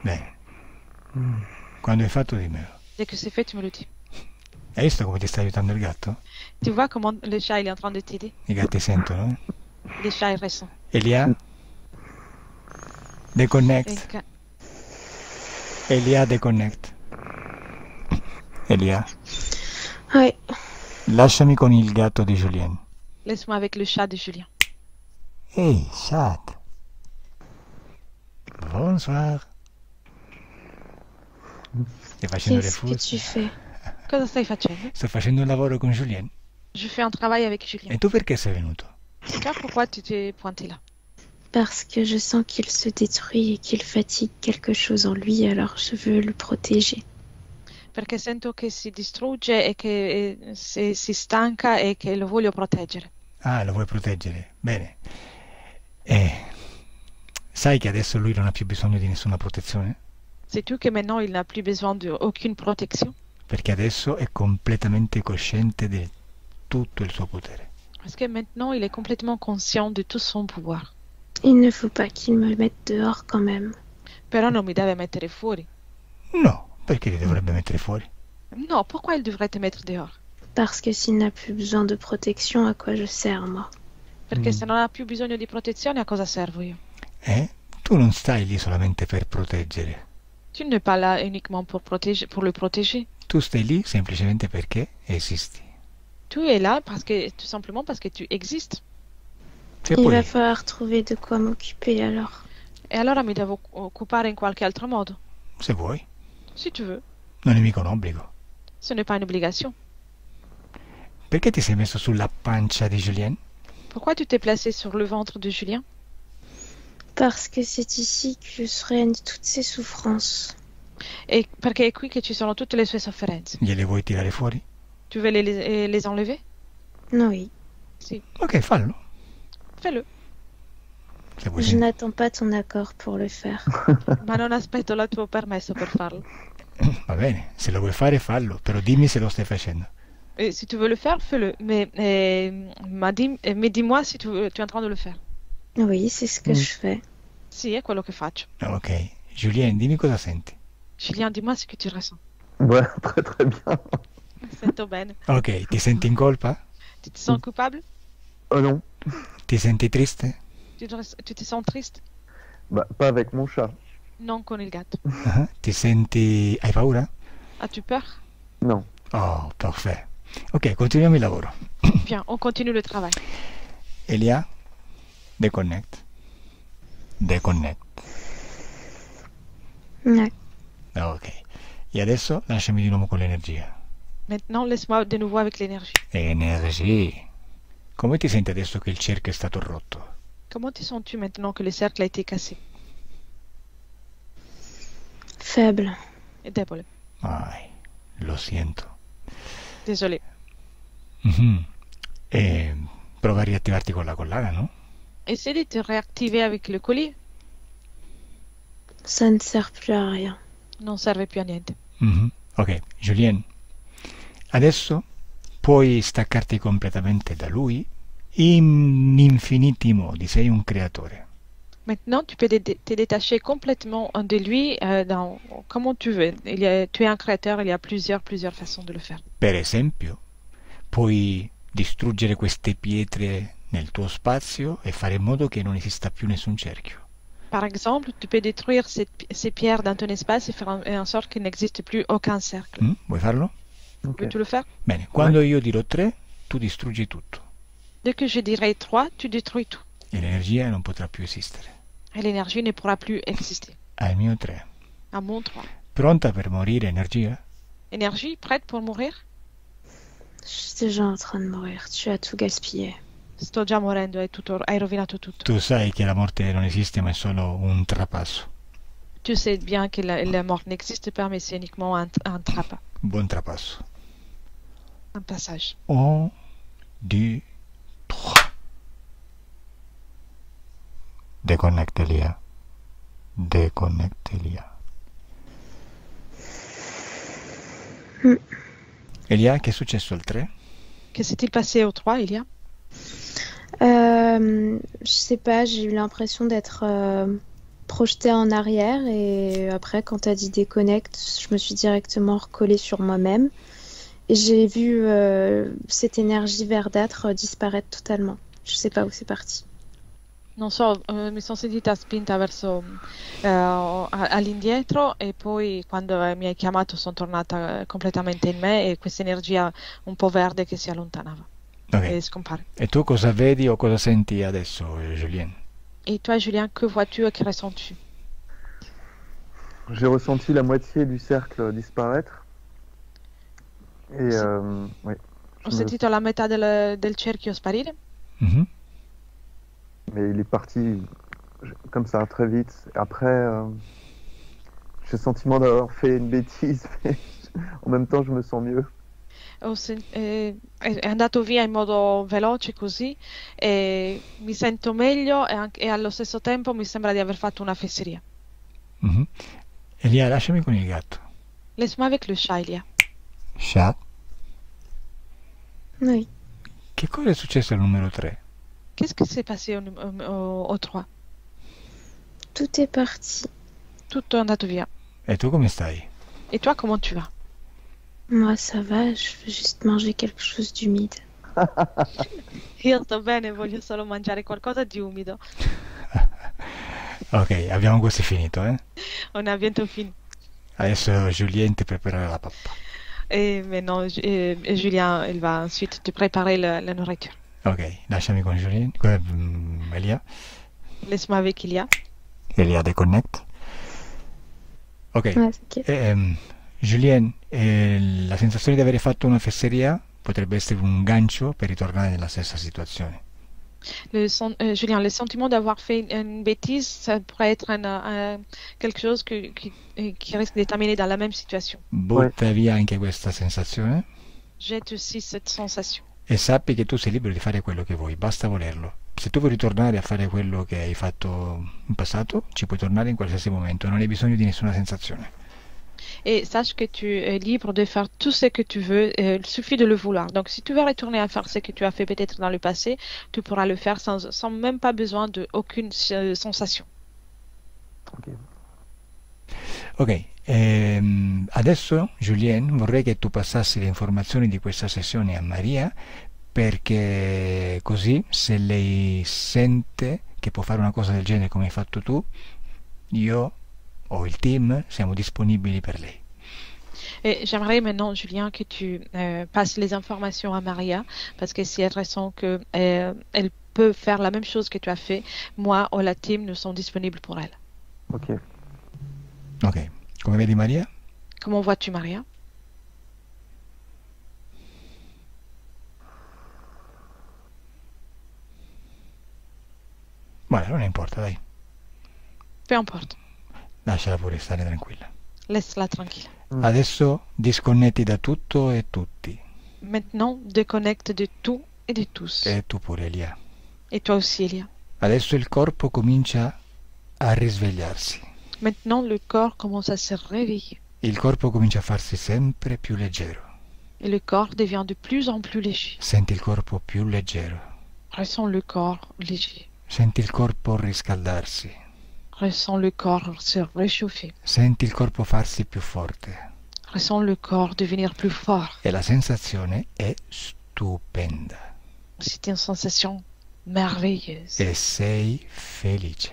Bene. Quando hai fatto dimmelo. Dès que c'est fait, tu me le dis. Hai visto come ti sta aiutando il gatto? Tu vois comment le chat il est en train de t'aider? I gatti sentono, eh? Le chat il ressent. Elia? Et Deconnect. quand- Elia, deconnect. Elia, Oui, lasciami con il gatto di Julien. Laisse-moi avec le chat de Julien. Ehi, chat. Bonsoir. Stai facendo le qu'est-ce que fuzze? tu fais? Cosa stai facendo? Sto facendo un lavoro con Julien. Je fais un travail avec Julien. E tu perché sei venuto? Car pourquoi tu t'es pointé là? Parce que je sens qu'il se détruit et qu'il fatigue quelque chose en lui, alors je veux le protéger. Perché sento che si distrugge e che si stanca e che lo voglio proteggere. Ah, lo vuoi proteggere? Bene. Sai che adesso lui non ha più bisogno di nessuna protezione? Sais-tu que maintenant il n'a plus besoin d'aucune protection? Perché adesso è completamente cosciente di tutto il suo potere. Parce que maintenant il est complètement conscient de tout son pouvoir. Il ne faut pas qu'il me mette dehors quand même. Però non mi deve mettere fuori. No, perché ti dovrebbe mettere fuori? Non, pourquoi il devrait te mettre dehors? Parce que s'il n'a plus besoin de protection, à quoi je sers, moi? Perché se non ha più bisogno di protezione, a cosa servo io? Tu non stai lì solamente per proteggere. Tu n'es pas là uniquement pour le protéger. Tu stai lì semplicemente perché esisti. Tu es là tout simplement parce que tu existes. E Il poi, va falloir trouver de quoi m'occuper alors. E allora mi devo occupare in qualche altro modo. se vuoi, Si tu veux. non è mica un obbligo. Ce n'est pas une obligation. Perché ti sei messo sulla pancia di Julien? Pourquoi tu t'es placé sur le ventre de Julien? Parce que c'est ici que règnent toutes ces souffrances. E perché è qui che ci sono tutte le sue sofferenze. Gliele vuoi tirare fuori? Tu veux les enlever? Oui. Si. Ok, fallo. Fais-le. Se vuoi Je n'attends pas ton accord pour le faire. Ma non aspetto il tuo permesso per farlo. Va bene, se lo vuoi fare fallo, però dimmi se lo stai facendo. Et si tu veux le faire, fais-le. Mais dis-moi si tu es en train de le faire. Oui, c'est ce que je fais. Sì, è quello che faccio. Ok, Julien, dimmi cosa senti. Julien, dis-moi ce que tu ressens. Ouais, très très bien. Sento bene. Ok, ti senti in colpa? Tu te sens coupable? Oh non, Ti senti triste? Tu te sens triste? bah, pas avec mon chat. Non con il gatto. Ah, ti senti... hai paura? As-tu peur? Non. Oh, perfetto. Ok, continuiamo il lavoro. Bien, on continue le travail. Elia, deconnect. Deconnect. Ouais. Ok. E adesso lasciami di nuovo con l'energia. Maintenant, laisse-moi de nouveau avec l'énergie. Energia. Come ti senti adesso che il cerchio è stato rotto? Comment te sens-tu maintenant que le cercle a été cassé? Faible. Et débole. Ai, lo sento. Désolé. Mhm. E prova a riattivarti con la collana, no? Essaie de te réactiver avec le collier. Ça ne sert plus à rien. Non serve più a niente. Mhm. Ok, Julien, adesso puoi staccarti completamente da lui in infiniti modi, sei un creatore. Maintenant, tu peux te détacher complètement de lui comment tu veux. Tu es un créateur, il y a plusieurs façons de le faire. Per esempio, puoi distruggere queste pietre nel tuo spazio e fare in modo che non esista più nessun cerchio. Par exemple, tu peux détruire ces pierres dans ton espace et faire en sorte qu'il n'existe plus aucun cercle. Vuoi farlo? Ok. Veux-tu le faire? Bene, quando io dirò 3, tu distruggi tutto Dès que je dirai 3, tu détruis tout. e l'energia non potrà più esistere. Et l'énergie ne pourra plus exister. Al mio 3. À mon 3. Pronta per morire, energia? Énergie, prête pour mourir? Je suis déjà en train de mourir. Tu as tout gaspillé. Sto già morendo, hai rovinato tutto. Tu sai che la morte non esiste, ma è solo un trapasso. Tu sais bien que la mort n'existe pas, mais c'est uniquement un trappât, Buon trapasso. un passage. 1, 2, 3. Déconnecte Elia. Déconnecte Elia. Mm. Elia, che è successo al 3? Que s'est-il passé au 3, Ilia? Je sais pas, j'ai eu l'impression d'être projetée en arrière et après, quand t'as dit déconnecte, je me suis directement recollée sur moi-même et j'ai vu cette énergie verdâtre disparaître totalement. Je sais pas où c'est parti. Non so, mi sono sentita spinta verso all'indietro e poi quando mi hai chiamato sono tornata completamente in me e questa energia un po' verde che si allontanava Ok. e scompare. E tu cosa vedi o cosa senti adesso, Julien? Et toi, Julien, que vois-tu et que ressens-tu? J'ai ressenti la moitié du cercle disparaître. Et oui. Ho sentito la metà del cerchio sparire, Mhm. Mais il est parti comme ça, très vite. Après, j'ai le sentiment d'avoir fait une bêtise, mais en même temps, je me sens mieux. È andato via in modo veloce così e mi sento meglio e allo stesso tempo mi sembra di aver fatto una fesseria. Mhm. Elia, lasciami con il gatto. Laisse-moi avec le chat, Elia. Chat. Oui. Che cosa è successo al numero 3? Qu'est-ce qui s'est passé au 3? Tout est parti. Tutto è andato via. E tu come stai? Et toi, comment tu vas? Moi, ça va, je veux juste manger quelque chose d'humide. Io sto bene, voglio solo mangiare qualcosa di umido. Ok, abbiamo quasi finito, eh? On a bientôt fini. Adesso Julien ti preparerà la pappa. Et maintenant, Julien, il va ensuite te préparer la nourriture. Ok, lasciami con Julien, Elia. Laisse-moi avec Elia. Elia deconnect. Ok, Ouais, c'est ok. Julien, la sensazione di avere fatto una fesseria potrebbe essere un gancio per ritornare nella stessa situazione. Julien, le sentiment d'avoir fait une bêtise, ça pourrait être quelque chose qui risque de t'amener dans la même situation. Butta via anche questa sensazione Jette aussi cette sensation. e sappi che tu sei libero di fare quello che vuoi, basta volerlo. Se tu vuoi ritornare a fare quello che hai fatto in passato, ci puoi tornare in qualsiasi momento, non hai bisogno di nessuna sensazione. Et sache que tu es libre de faire tout ce que tu veux, il suffit de le vouloir. Donc si tu veux retourner à faire ce que tu as fait peut-être dans le passé, tu pourras le faire sans même pas besoin de aucune sensation. Ok. Ok, adesso Julien vorrei che tu passassi le informazioni di questa sessione a Maria, perché così se lei sente che può fare una cosa del genere come hai fatto tu, io o il team siamo disponibili per lei. Et j'aimerais maintenant, Julien, que tu passes les informations à Maria, parce que si elle ressent que elle peut faire la même chose que tu as fait, moi ou la team, nous sommes disponibles pour elle. Ok. Ok, come vedi Maria? Comment vois-tu, Maria? Guarda, non importa, dai, Peu importe, lasciala pure stare tranquilla. laisse-la tranquille. Adesso disconnetti da tutto e tutti, Maintenant, déconnecte de tout et de tous. e tu pure Elia. Et toi aussi, Elia. Adesso il corpo comincia a risvegliarsi, Maintenant, le corps commence à se réveiller. il corpo comincia a farsi sempre più leggero. Et le corps devient de plus en plus léger. Senti il corpo più leggero, Ressens le corps léger. senti il corpo riscaldarsi, Ressens le corps se réchauffer. senti il corpo farsi più forte Ressens le corps devenir plus fort. e la sensazione è stupenda C'est une sensation merveilleuse. e sei felice.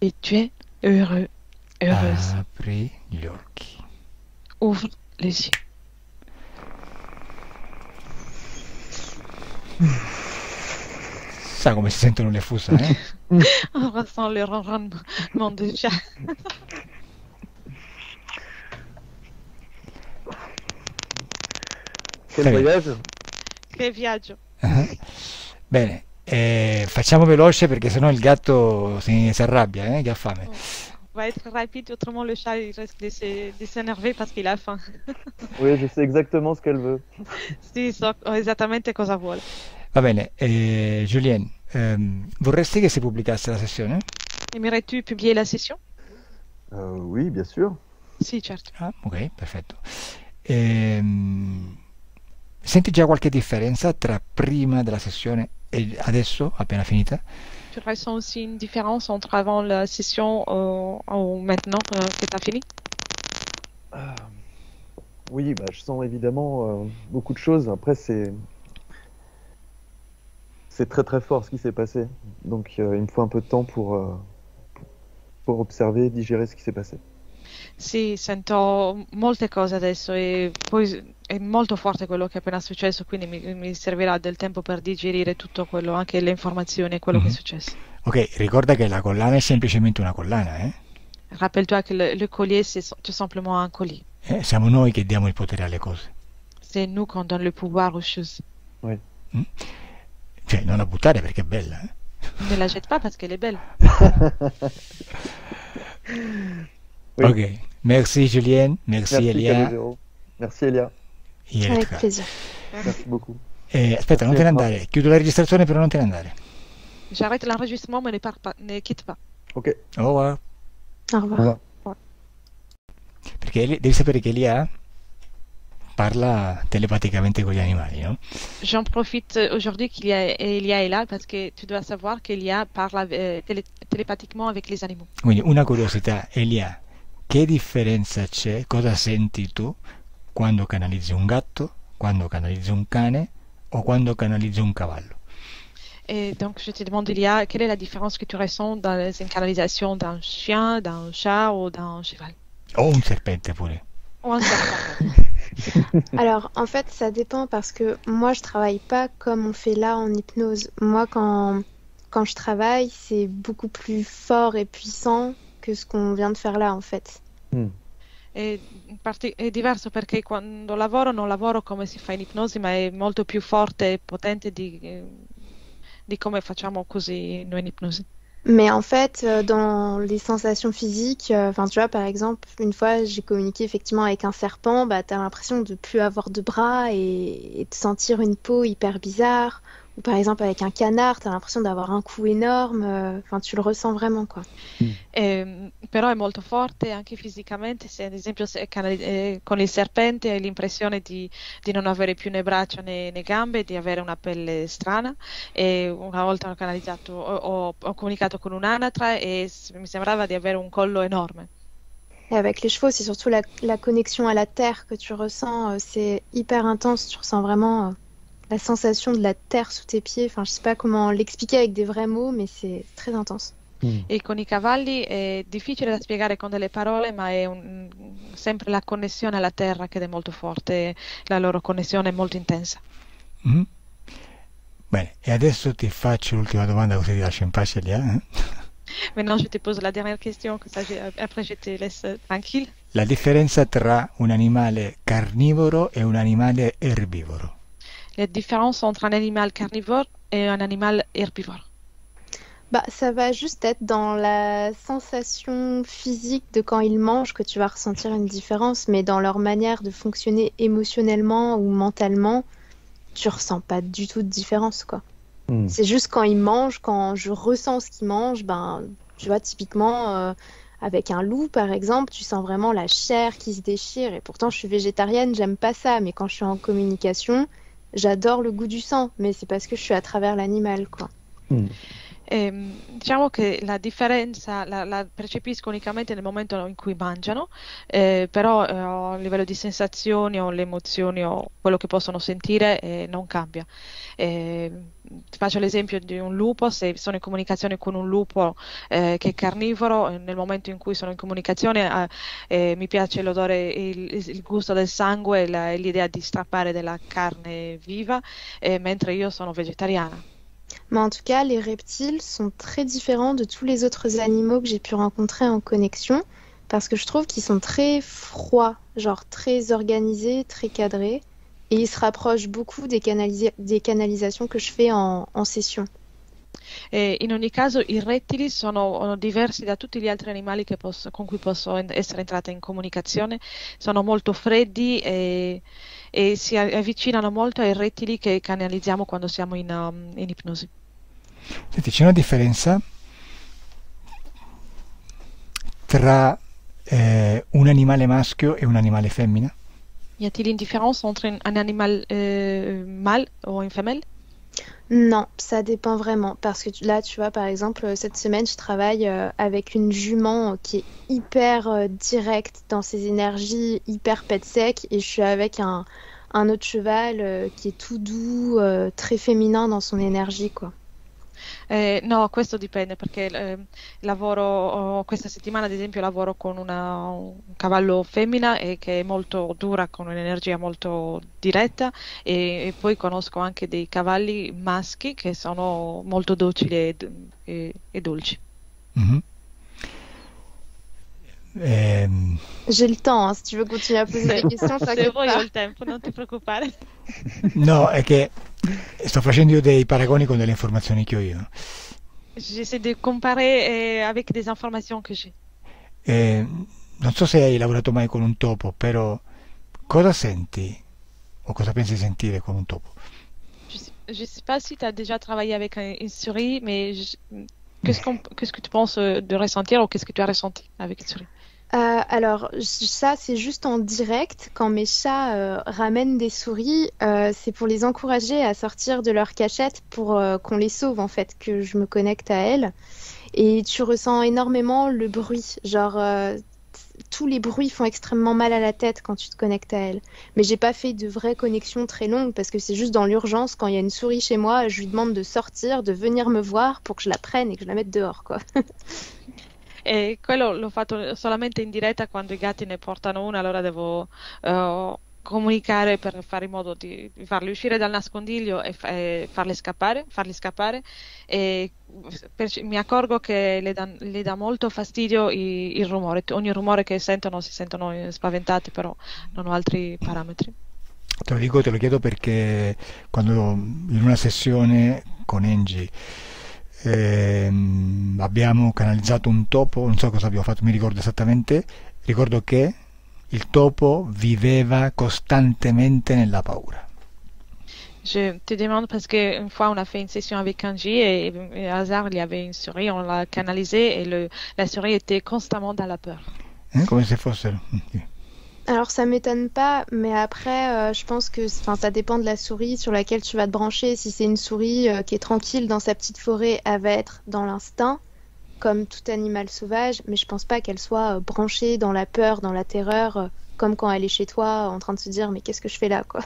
Et tu es heureux, heureuse. Apri gli occhi. Ouvre les yeux. Sa come si sentono le fusa, eh? On ressent le ronronnement du chat. Quel Très bien. voyage? Che viaggio. Bene, facciamo veloce perché sennò il gatto si arrabbia, che ha fame. On va être rapide, autrement le chat il risque de s'énerver parce qu'il a faim. Oui, je sais exactement ce qu'elle veut. Sì, so esattamente cosa vuole. Va bene, Julien, vorresti che si pubblicasse la sessione? Aimerais-tu publier la session? Oui, bien sûr. Sì, certo. Ah, ok, perfetto. Senti già qualche differenza tra prima della sessione e adesso, appena finita? Tu ressens aussi une différence entre avant la session ou maintenant que tu as fini? Oui, bah, je sens évidemment beaucoup de choses. Après, c'est très très fort ce qui s'est passé. Donc, il me faut un peu de temps pour observer, digérer ce qui s'est passé. Sì, sento molte cose adesso e poi è molto forte quello che è appena successo, quindi mi servirà del tempo per digerire tutto quello, anche le informazioni e quello che è successo. Ok, ricorda che la collana è semplicemente una collana, eh? Rappelle-toi que le collier, c'est tout simplement un collier. Siamo noi che diamo il potere alle cose. C'est nous qu'on donne le pouvoir aux choses. Oui. Cioè, non la buttare perché è bella, eh? Ne la jette pas parce qu'elle est belle. Oui. Ok, merci Julien, merci Merci Elia. Calogero. Merci Elia. Avec Ilka. plaisir. Merci beaucoup. Aspetta, non te ne andare, chiudo la registrazione però non te ne andare. J'arrête l'enregistrement, mais ne quitte pas. Ok. Au revoir. Au revoir. Au revoir. Perché devi sapere che Elia parla telepaticamente con gli animali, no? J'en profite aujourd'hui qu'Elia est là parce que tu dois savoir qu'Elia parle télépathiquement avec les animaux. Quindi una curiosità, Elia, che differenza c'è, cosa senti tu quando canalizzi un gatto, quando canalizzi un cane o quando canalizzi un cavallo? Et donc, je te demande, Elia, quelle est la différence que tu ressens dans une canalisation d'un chien, d'un chat ou d'un cheval? O un serpente pure. Ou un serpent. Alors, en fait, ça dépend parce que moi, je travaille pas comme on fait là en hypnose. Moi, quand je travaille, c'est beaucoup plus fort et puissant que ce qu'on vient de faire là, en fait. È diverso perché quando lavoro non lavoro come si fa in ipnosi, ma è molto più forte e potente di come facciamo così noi in ipnosi. Mais en fait, dans les sensations physiques, enfin, tu vois, par exemple, une fois, j'ai communiqué effectivement avec un serpent, bah, t'as l'impression de plus avoir de bras et de sentir une peau hyper bizarre. Ou par exemple, avec un canard, t'as l'impression d'avoir un cou énorme. Enfin, tu le ressens vraiment, quoi. Però è molto forte anche fisicamente, se ad esempio con il serpente hai l'impressione di non avere più né braccia né gambe, di avere una pelle strana. E una volta ho canalizzato, ho comunicato con un'anatra e mi sembrava di avere un collo enorme. Et avec les chevaux, c'est surtout la connexion à la terre que tu ressens. C'est hyper intense. Tu ressens vraiment la sensation de la terre sous tes pieds. Enfin, je sais pas comment l'expliquer avec des vrais mots, mais c'est très intense. E con i cavalli è difficile da spiegare con delle parole, ma è sempre la connessione alla terra che è molto forte, la loro connessione è molto intensa. Mm. Bene, e adesso ti faccio l'ultima domanda così ti lascio in pace, Elia. Maintenant, je te pose la dernière question, que ça, après je te laisse tranquille. La differenza tra un animale carnivoro e un animale erbivoro. La différence entre un animal carnivore et un animal herbivore. Bah, ça va juste être dans la sensation physique de quand ils mangent que tu vas ressentir une différence, mais dans leur manière de fonctionner émotionnellement ou mentalement, tu ressens pas du tout de différence, quoi. C'est juste quand ils mangent, quand je ressens ce qu'ils mangent, ben, tu vois, typiquement, avec un loup, par exemple, tu sens vraiment la chair qui se déchire, et pourtant, je suis végétarienne, j'aime pas ça, mais quand je suis en communication, j'adore le goût du sang, mais c'est parce que je suis à travers l'animal, quoi. Diciamo che la differenza la percepisco unicamente nel momento in cui mangiano, però a livello di sensazioni o le emozioni o quello che possono sentire non cambia. Faccio l'esempio di un lupo: se sono in comunicazione con un lupo che è carnivoro, nel momento in cui sono in comunicazione mi piace l'odore, il gusto del sangue e l'idea di strappare della carne viva, mentre io sono vegetariana. Mais en tout cas, les reptiles sont très différents de tous les autres animaux que j'ai pu rencontrer en connexion, parce que je trouve qu'ils sont très froids, genre très organisés, très cadrés, et ils se rapprochent beaucoup des canalisations que je fais en session. In ogni caso i rettili sono diversi da tutti gli altri animali con cui posso essere entrata in comunicazione, sono molto freddi e si avvicinano molto ai rettili che canalizziamo quando siamo in ipnosi. Senti, c'è una differenza tra un animale maschio e un animale femmina? Y a-t-il une différence entre un animal mâle ou une femelle? Non, ça dépend vraiment. Parce que là, tu vois, par exemple, cette semaine, je travaille avec une jument qui est hyper directe dans ses énergies, hyper pet sec, et je suis avec un autre cheval qui est tout doux, très féminin dans son énergie, quoi. No, questo dipende perché questa settimana ad esempio lavoro con un cavallo femmina e che è molto dura, con un'energia molto diretta, e poi conosco anche dei cavalli maschi che sono molto docili e dolci. Mm-hmm. J'ai le temps, hein, si tu veux continuer à poser la question, Se t'inquiète vuoi ho pas. il tempo, non ti preoccupare. No, è che sto facendo io dei paragoni con delle informazioni che ho io. J'essaie de comparer avec des informations que j'ai. Non so se hai lavorato mai con un topo, però cosa senti o cosa pensi di sentire con un topo? Je sais pas si tu as déjà travaillé avec une souris, mais qu'est-ce que tu penses de ressentir ou qu'est-ce que tu as ressenti avec une souris? Alors, ça, c'est juste en direct. Quand mes chats ramènent des souris, c'est pour les encourager à sortir de leur cachette pour qu'on les sauve, en fait, que je me connecte à elles. Et tu ressens énormément le bruit. Genre, tous les bruits font extrêmement mal à la tête quand tu te connectes à elles. Mais j'ai pas fait de vraies connexions très longues parce que c'est juste dans l'urgence, quand il y a une souris chez moi, je lui demande de sortir, de venir me voir pour que je la prenne et que je la mette dehors, quoi. E quello l'ho fatto solamente in diretta quando i gatti ne portano una, allora devo comunicare per fare in modo di farli uscire dal nascondiglio e farli scappare. E mi accorgo che le dà molto fastidio il rumore. Ogni rumore che sentono si sentono spaventati, però non ho altri parametri. Te lo dico, te lo chiedo perché quando in una sessione con Angie abbiamo canalizzato un topo, non so cosa abbiamo fatto, mi ricordo esattamente, ricordo che il topo viveva costantemente nella paura. Je te demande parce qu'une fois on a fait une session avec Angie et à hasard il y avait une souris, on l'a canalisée et la souris était constamment dans la peur. Come se fossero... Alors ça m'étonne pas, mais après je pense que ça dépend de la souris sur laquelle tu vas te brancher. Si c'est une souris qui est tranquille dans sa petite forêt, elle va être dans l'instinct, comme tout animal sauvage, mais je pense pas qu'elle soit branchée dans la peur, dans la terreur, comme quand elle est chez toi en train de se dire mais qu'est-ce que je fais là, quoi.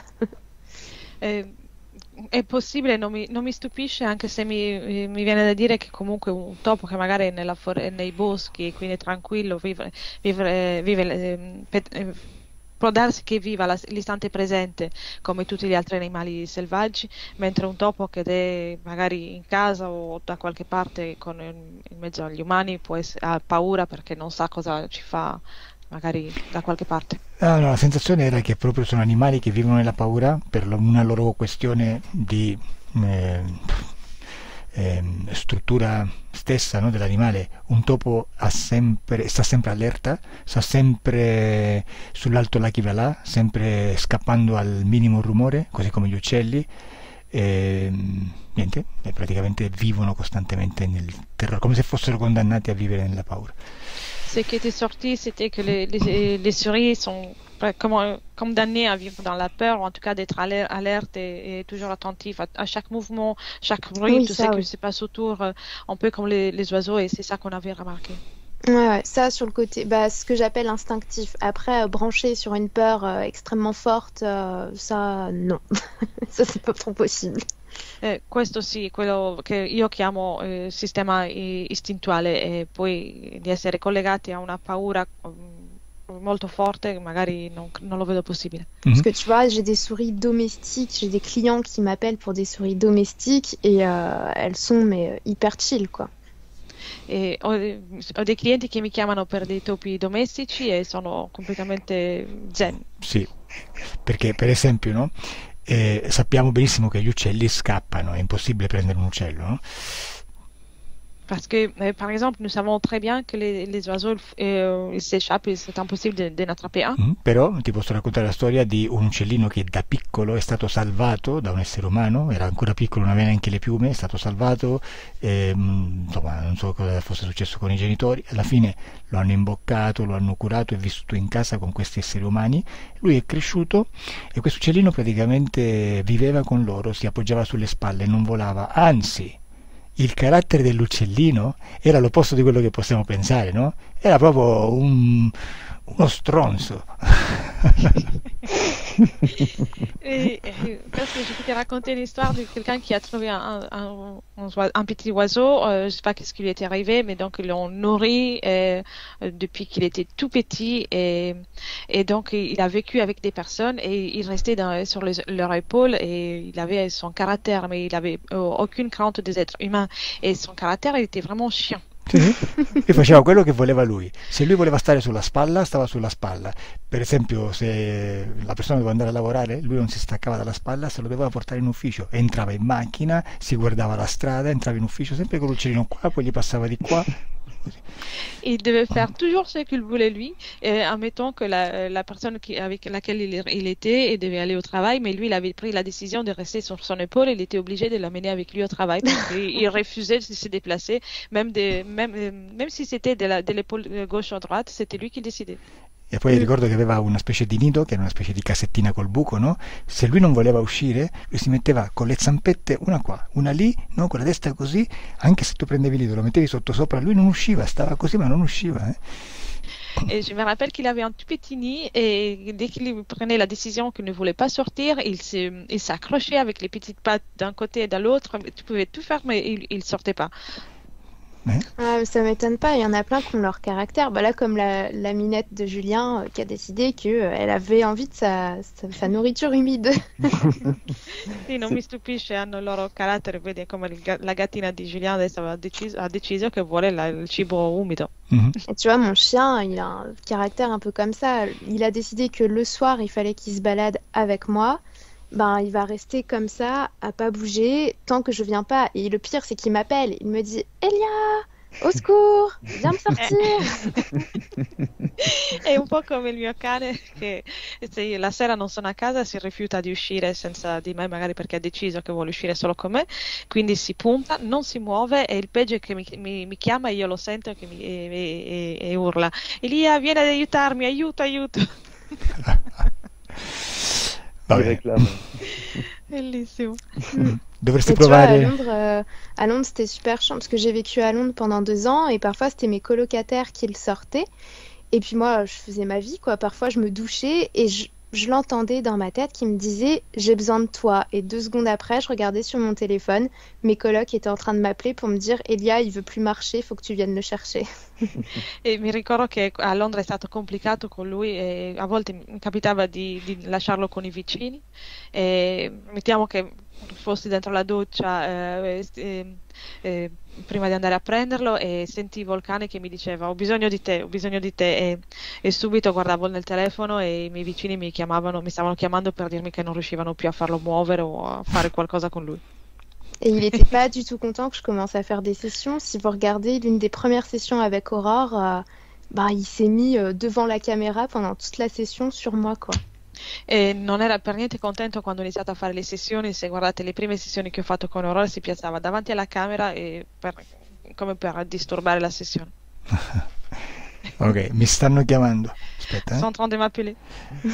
È possibile, non mi stupisce, anche se mi viene da dire che comunque un topo che magari è nei boschi e quindi è tranquillo, può darsi che viva l'istante presente come tutti gli altri animali selvaggi, mentre un topo che è magari in casa o da qualche parte in mezzo agli umani ha paura perché non sa cosa ci fa magari da qualche parte. No, la sensazione era che proprio sono animali che vivono nella paura per una loro questione di struttura stessa, no, dell'animale. Un topo sta sempre allerta, sta sempre sull'alto là chi va là, sempre scappando al minimo rumore, così come gli uccelli. Niente, praticamente vivono costantemente nel terrore, come se fossero condannati a vivere nella paura. Ce qui était sorti, c'était que les souris sont condamnées à vivre dans la peur, ou en tout cas d'être alertes et toujours attentifs à chaque mouvement, chaque bruit, Oui, tout ça, ce qui oui. se passe autour, un peu comme les oiseaux, et c'est ça qu'on avait remarqué. Ouais, ça sur le côté, ce que j'appelle instinctif. Après, brancher sur une peur extrêmement forte, ça, non. Ça, c'est pas trop possible. Questo sì, quello che io chiamo sistema istintuale, e poi di essere collegati a una paura molto forte, magari non lo vedo possibile. Parce que tu vois, j'ai des souris domestiques, j'ai des clients qui m'appellent pour des souris domestiques et elles sont hyper chill, quoi. E ho dei clienti che mi chiamano per dei topi domestici e sono completamente zen. Sì, perché per esempio, no? Sappiamo benissimo che gli uccelli scappano, è impossibile prendere un uccello, no? Parce que, par exemple, nous savons très bien que les oiseaux ils s'échappent et c'est impossible de n'attraper un. Però ti posso raccontare la storia di un uccellino che da piccolo è stato salvato da un essere umano, era ancora piccolo, non aveva neanche le piume, è stato salvato, insomma non so cosa fosse successo con i genitori, alla fine lo hanno imboccato, lo hanno curato, è vissuto in casa con questi esseri umani, lui è cresciuto e questo uccellino praticamente viveva con loro, si appoggiava sulle spalle, non volava, anzi il carattere dell'uccellino era l'opposto di quello che possiamo pensare, no? Era proprio uno stronzo. Parce que je peux te raconter une histoire de quelqu'un qui a trouvé un petit oiseau, je sais pas qu'est-ce qui lui était arrivé, mais donc ils l'ont nourri depuis qu'il était tout petit et donc il a vécu avec des personnes et il restait sur leur épaule et il avait son caractère, mais il avait aucune crainte des êtres humains et son caractère il était vraiment chiant. Sì, sì. E faceva quello che voleva lui. Se lui voleva stare sulla spalla, stava sulla spalla. Per esempio, se la persona doveva andare a lavorare, lui non si staccava dalla spalla, se lo doveva portare in ufficio. Entrava in macchina, si guardava la strada, entrava in ufficio sempre con l'uccellino qua, poi gli passava di qua. Così. Il devait faire toujours ce qu'il voulait lui, admettons que la personne avec laquelle il était et devait aller au travail, mais lui, il avait pris la décision de rester sur son épaule, il était obligé de l'amener avec lui au travail, parce qu'il refusait de se déplacer, même si c'était de l'épaule gauche ou droite, c'était lui qui décidait. E poi ricordo che aveva una specie di nido, che era una specie di casettina col buco, no? Se lui non voleva uscire, lui si metteva con le zampette, una qua, una lì, no? Con la testa così, anche se tu prendevi lì, lo mettevi sotto sopra, lui non usciva, stava così ma non usciva, eh. Et je me rappelle qu'il avait un tout petit nid et dès qu'il prenait la décision qu'il ne voulait pas sortir, il s'accrochait avec les petites pattes d'un côté et de l'autre. Tu pouvais tout faire, mais il ne sortait pas. Ça m'étonne pas, il y en a plein qui ont leur caractère. Bah là, comme la minette de Julien qui a décidé qu'elle avait envie de sa nourriture humide. Sì, non mi stupisce, hanno il loro carattere, vedi come la gattina di Julien adesso ha deciso che vuole il cibo umido. Et tu vois, mon chien, il a un caractère un peu comme ça. Il a décidé que le soir, il fallait qu'il se balade avec moi. Ben, il va rester comme ça, à pas bouger, tant que je viens pas. Et le pire, c'est qu'il m'appelle. Il me dit, Elia, au secours, viens me sortir. È un po' come il mio cane che se la sera non sono a casa si rifiuta di uscire senza di me, magari perché ha deciso che vuole uscire solo con me, quindi si punta, non si muove e il peggio è che mi chiama e io lo sento che e urla, Elia, vieni ad aiutarmi, aiuto, aiuto. Il réclame. Bellissimo. Dovresti Et tu vois, provare. à Londres, c'était super chiant parce que j'ai vécu à Londres pendant 2 ans et parfois c'était mes colocataires qui le sortaient. Et puis moi, je faisais ma vie, quoi. Parfois, je me douchais et je l'entendais dans ma tête qui me disait j'ai besoin de toi. Et 2 secondes après, je regardais sur mon téléphone, mes colocs étaient en train de m'appeler pour me dire Elia, il veut plus marcher, il faut que tu viennes le chercher. E mi ricordo che a Londra è stato complicato con lui e a volte mi capitava di lasciarlo con i vicini e mettiamo che fossi dentro la doccia prima di andare a prenderlo e sentivo il cane che mi diceva ho bisogno di te e subito guardavo nel telefono e i miei vicini mi stavano chiamando per dirmi che non riuscivano più a farlo muovere o a fare qualcosa con lui. Et il n'était pas du tout content que je commence à faire des sessions. Si vous regardez l'une des premières sessions avec Aurore, il s'est mis devant la caméra pendant toute la session sur moi, quoi. E non era per niente contento quando ho iniziato a fare le sessioni. Se guardate le prime sessioni che ho fatto con Aurora si piazzava davanti alla camera come per disturbare la sessione. Ok, mi stanno chiamando. Aspetta. Sono en train de m'appeler.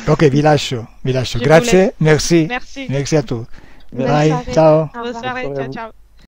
Ok, vi lascio. Je Grazie, merci. Merci. Merci a tutti. Bonne Bye, soirée. ciao. Bonne soirée, Bonne soirée à ciao vous. ciao.